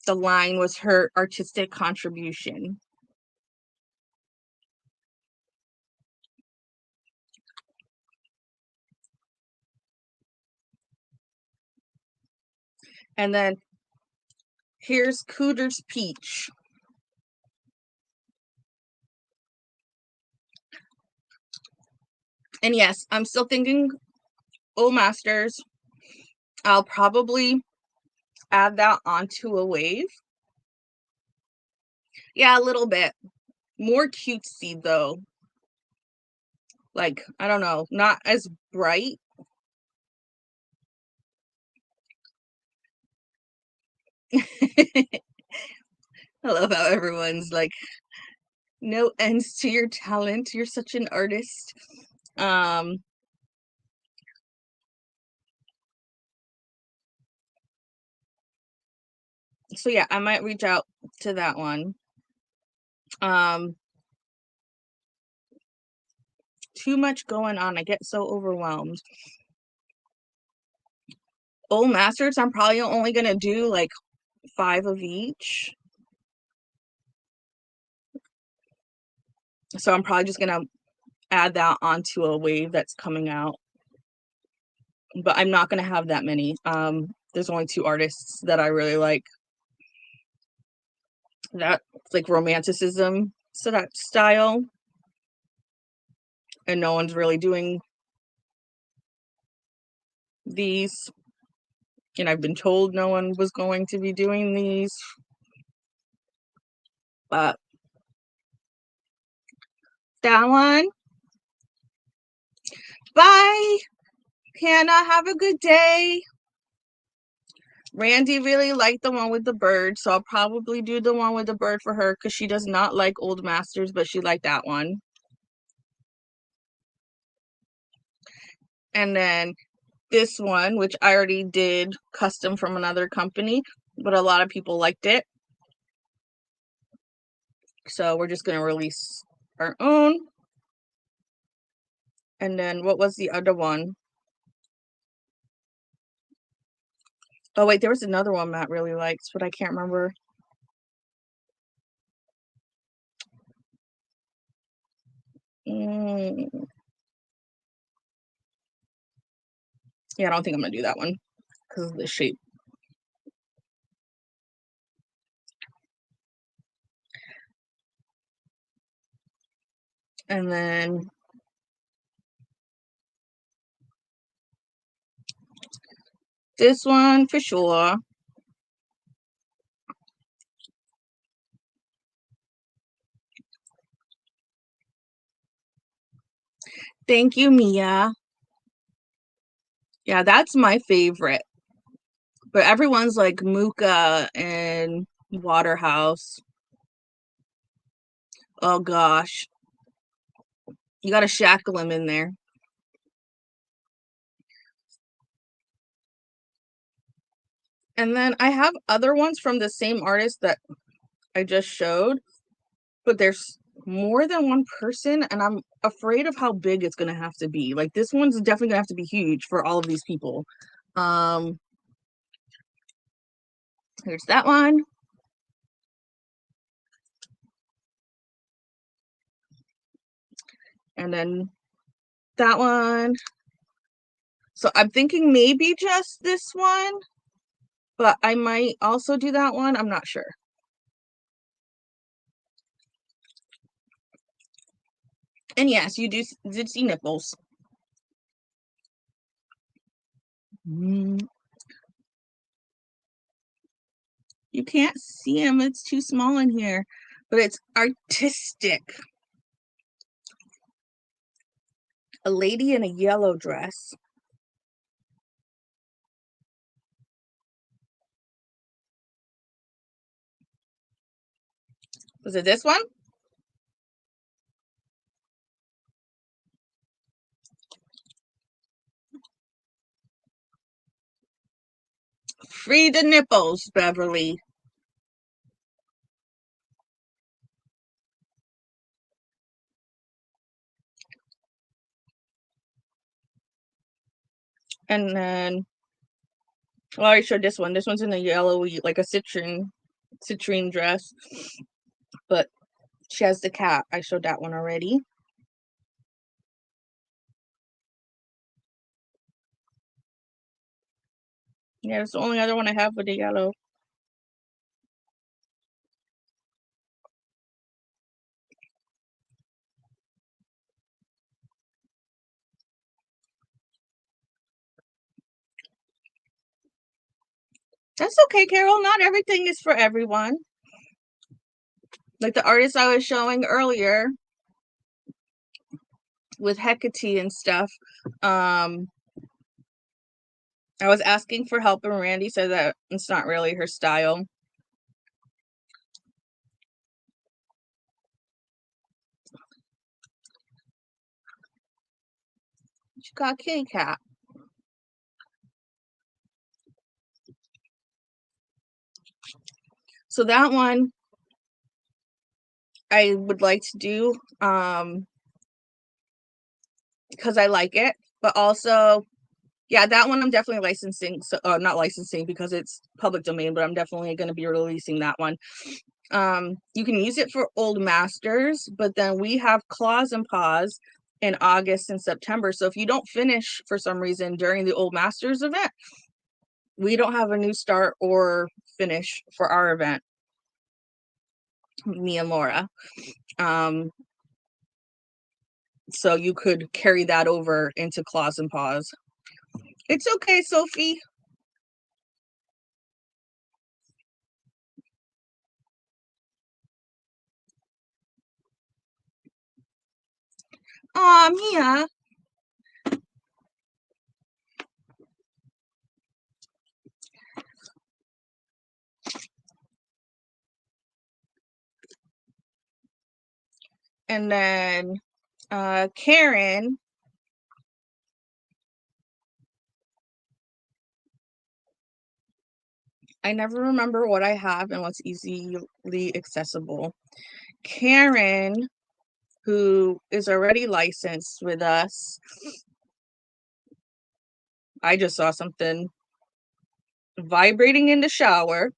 The line was her artistic contribution. And then here's Cooter's peach. And yes, I'm still thinking Old Masters. I'll probably add that onto a wave. Yeah, a little bit. More cutesy though. Like, I don't know, not as bright. I love how everyone's like, no ends to your talent. You're such an artist. So yeah, I might reach out to that one. Too much going on. I get so overwhelmed. Old Masters, I'm probably only gonna do like 5 of each. So I'm probably just gonna add that onto a wave that's coming out. But I'm not gonna have that many. There's only 2 artists that I really like. That's like romanticism, so that style. And no one's really doing these. And I've been told no one was going to be doing these. But that one. Bye, Hannah. Have a good day. Randy really liked the one with the bird, so I'll probably do the one with the bird for her because she does not like Old Masters, but she liked that one. And then this one, which I already did custom from another company, but a lot of people liked it. So we're just going to release our own. And then what was the other one? Oh, wait, there was another one Matt really likes, but I can't remember. Yeah, I don't think I'm going to do that one because of the shape. And then this one for sure. Thank you, Mia. Yeah, that's my favorite. But everyone's like Mooka and Waterhouse. Oh gosh. You gotta shackle him in there. And then I have other ones from the same artist that I just showed, but there's more than one person, and I'm afraid of how big it's gonna have to be. Like this one's definitely gonna have to be huge for all of these people. Here's that one. And then that one. So I'm thinking maybe just this one, but I might also do that one. I'm not sure. And yes, you did see nipples. You can't see them. It's too small in here, but it's artistic. A lady in a yellow dress. Was it this one? Free the nipples, Beverly. And then, well, I already showed this one. This one's in a yellowy, like a citrine dress. But she has the cat. I showed that one already. Yeah, it's the only other one I have with the yellow. That's okay, Carol. Not everything is for everyone. Like the artist I was showing earlier with Hecate and stuff. I was asking for help, and Randy said that it's not really her style. She got a kitty cat. So that one I would like to do because I like it, but also, yeah, that one I'm definitely licensing. So, not licensing because it's public domain, but I'm definitely going to be releasing that one. You can use it for Old Masters, but then we have Claws and Paws in August and September. So if you don't finish for some reason during the Old Masters event, we don't have a new start or finish for our event, me and Laura. So you could carry that over into Claws and Paws. It's okay, Sophie. Aw, Mia. And then Karen. I never remember what I have and what's easily accessible. Karen, who is already licensed with us. I just saw something vibrating in the shower,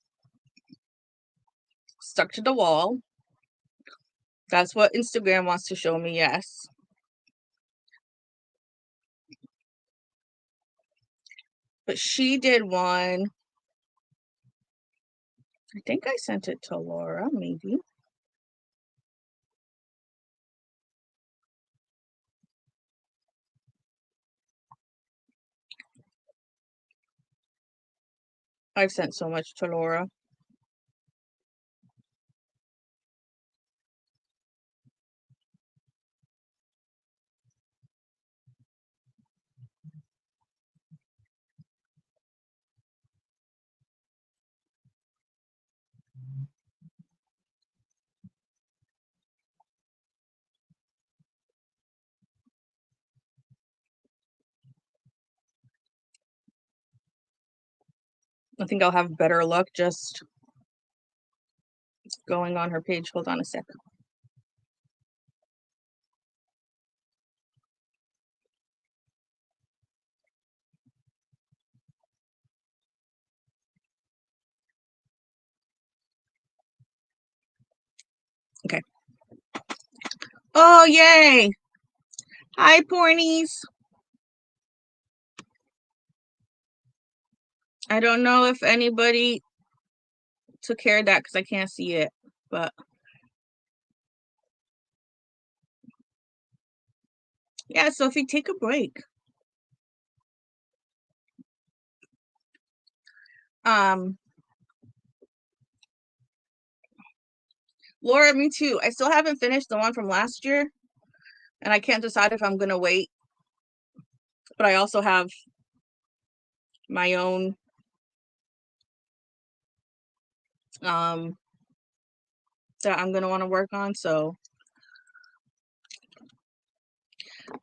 stuck to the wall. That's what Instagram wants to show me, yes. But she did one. I think I sent it to Laura, maybe. I've sent so much to Laura. I think I'll have better luck just going on her page. Hold on a sec. Okay. Oh, yay! Hi, Pornies. I don't know if anybody took care of that because I can't see it, but yeah, Sophie, take a break. Um, Laura, me too. I still haven't finished the one from last year, and I can't decide if I'm gonna wait. But I also have my own that I'm gonna want to work on. So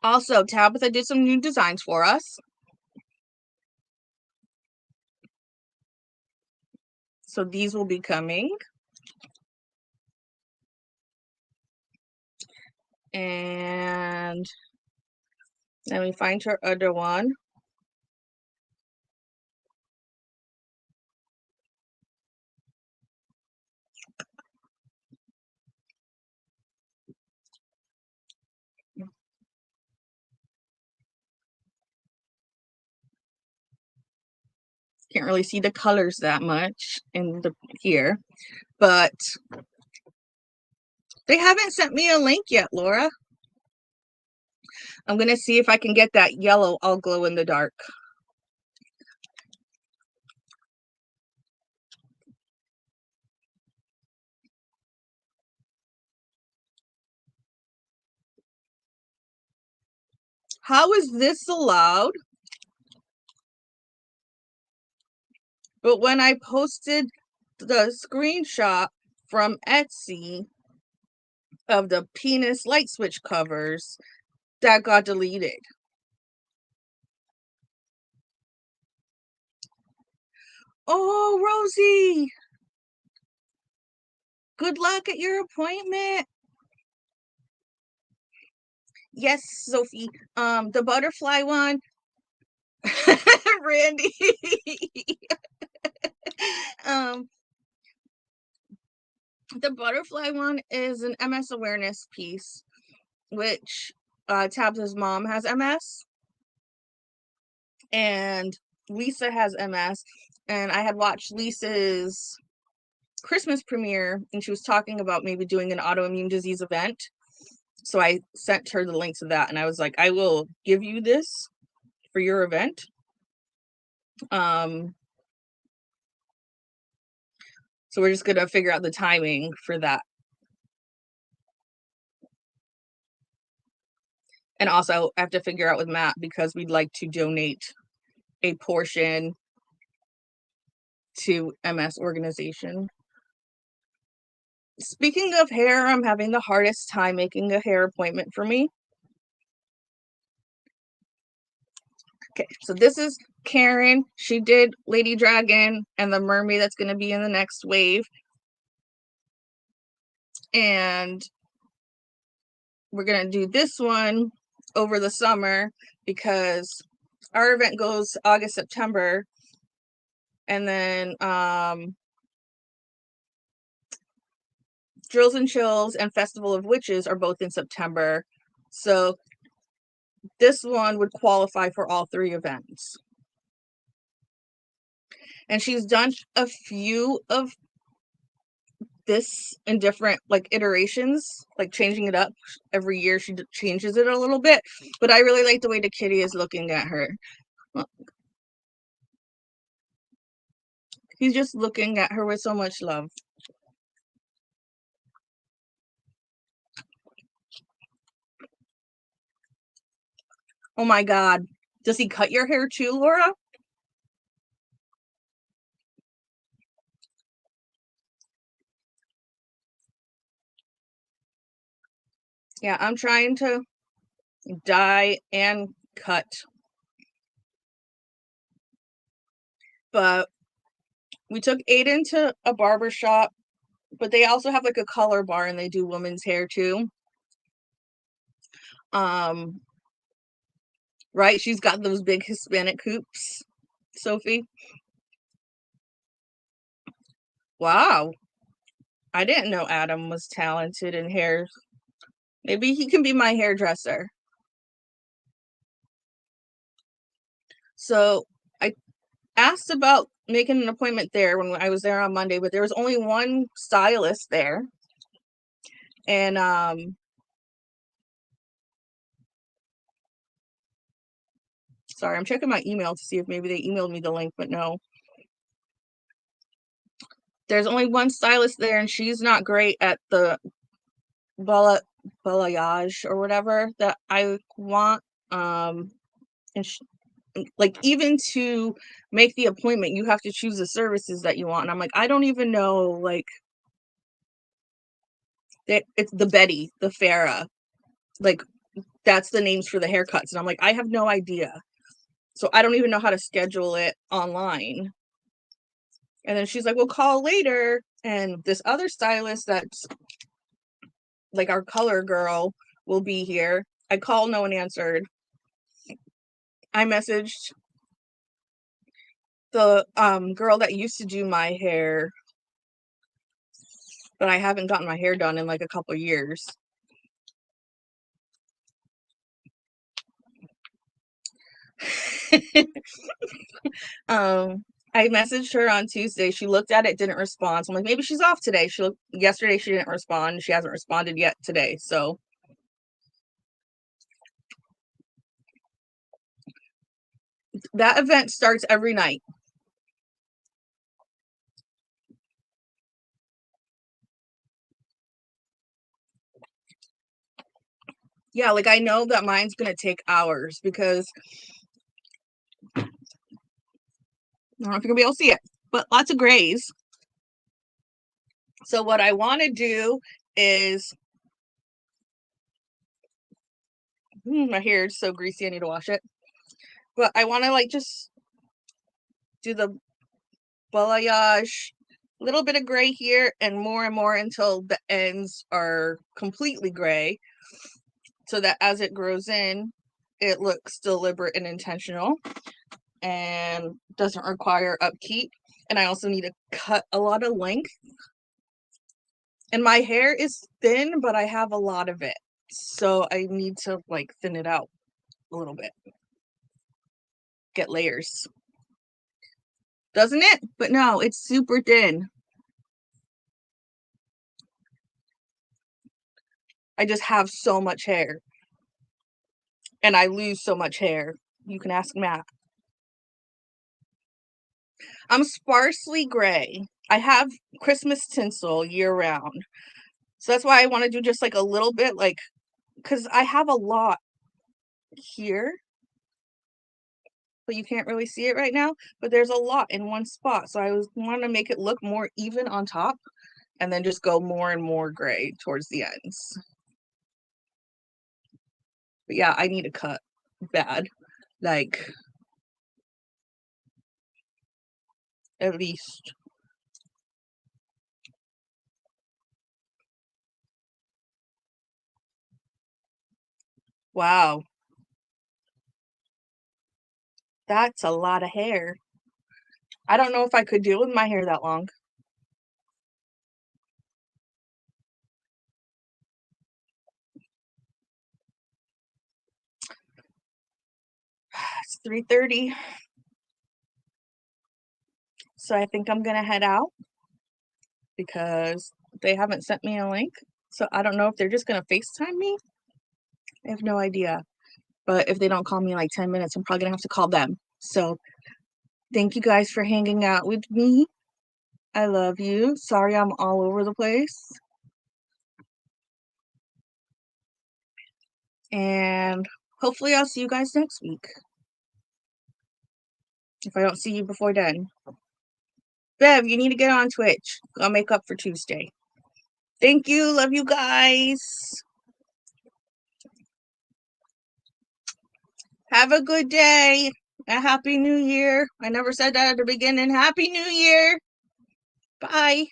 also Tabitha did some new designs for us. So these will be coming. And let me find her other one. Can't really see the colors that much in the here, but they haven't sent me a link yet, Laura. I'm gonna see if I can get that yellow all glow in the dark. How is this allowed? But when I posted the screenshot from Etsy of the penis light switch covers, that got deleted. Oh, Rosie, good luck at your appointment. Yes, Sophie. The butterfly one. Randy. um, the butterfly one is an MS awareness piece, which Tabs' mom has MS, and Lisa has MS, and I had watched Lisa's Christmas premiere, and she was talking about maybe doing an autoimmune disease event. So I sent her the link to that, and I was like, I will give you this for your event. So we're just gonna figure out the timing for that. And also I have to figure out with Matt, because we'd like to donate a portion to MS organization. Speaking of hair, I'm having the hardest time making a hair appointment for me. Okay, so this is Karen. She did Lady Dragon and the mermaid that's going to be in the next wave. And we're going to do this one over the summer because our event goes August, September. And then Drills and Chills and Festival of Witches are both in September. So this one would qualify for all three events. And she's done a few of this in different like iterations, like changing it up every year. She changes it a little bit, but I really like the way the kitty is looking at her. He's just looking at her with so much love. Oh my God. Does he cut your hair too, Laura? Yeah, I'm trying to dye and cut. But we took Aiden to a barber shop, but they also have like a color bar and they do women's hair too. Right? She's got those big Hispanic hoops, Sophie. Wow. I didn't know Adam was talented in hair. Maybe he can be my hairdresser. So I asked about making an appointment there when I was there on Monday, but there was only one stylist there. And sorry, I'm checking my email to see if maybe they emailed me the link, but no. There's only one stylist there, and she's not great at the balayage or whatever that I want. And like, even to make the appointment, you have to choose the services that you want. And I'm like, I don't even know, like, it's the Betty, the Farah, like, that's the names for the haircuts. And I'm like, I have no idea. So I don't even know how to schedule it online. And then she's like, "We'll call later." And this other stylist that's like our color girl will be here. I called, no one answered. I messaged the girl that used to do my hair, but I haven't gotten my hair done in like a couple years. I messaged her on Tuesday. She looked at it, didn't respond. So I'm like, maybe she's off today. Yesterday she didn't respond. She hasn't responded yet today. So that event starts every night. Yeah, like I know that mine's gonna take hours because I don't know if you're gonna be able to see it, but lots of grays. So what I want to do is, my hair is so greasy, I need to wash it. But I want to like just do the balayage, a little bit of gray here and more until the ends are completely gray, so that as it grows in, it looks deliberate and intentional and doesn't require upkeep. And I also need to cut a lot of length. And my hair is thin, but I have a lot of it. So I need to like thin it out a little bit. Get layers. Doesn't it? But no, it's super thin. I just have so much hair. And I lose so much hair. You can ask Matt. I'm sparsely gray. I have Christmas tinsel year round. So that's why I want to do just like a little bit, like, because I have a lot here, but you can't really see it right now. But there's a lot in one spot. So I want to make it look more even on top and then just go more and more gray towards the ends. But yeah, I need a cut bad. Like, at least. Wow. That's a lot of hair. I don't know if I could deal with my hair that long. It's 3:30. So I think I'm gonna head out because they haven't sent me a link. So I don't know if they're just gonna FaceTime me. I have no idea. But if they don't call me in like 10 minutes, I'm probably gonna have to call them. So thank you guys for hanging out with me. I love you. Sorry I'm all over the place. And hopefully I'll see you guys next week. If I don't see you before then. Bev, you need to get on Twitch. I'll make up for Tuesday. Thank you. Love you guys. Have a good day. A happy new year. I never said that at the beginning. Happy New Year. Bye.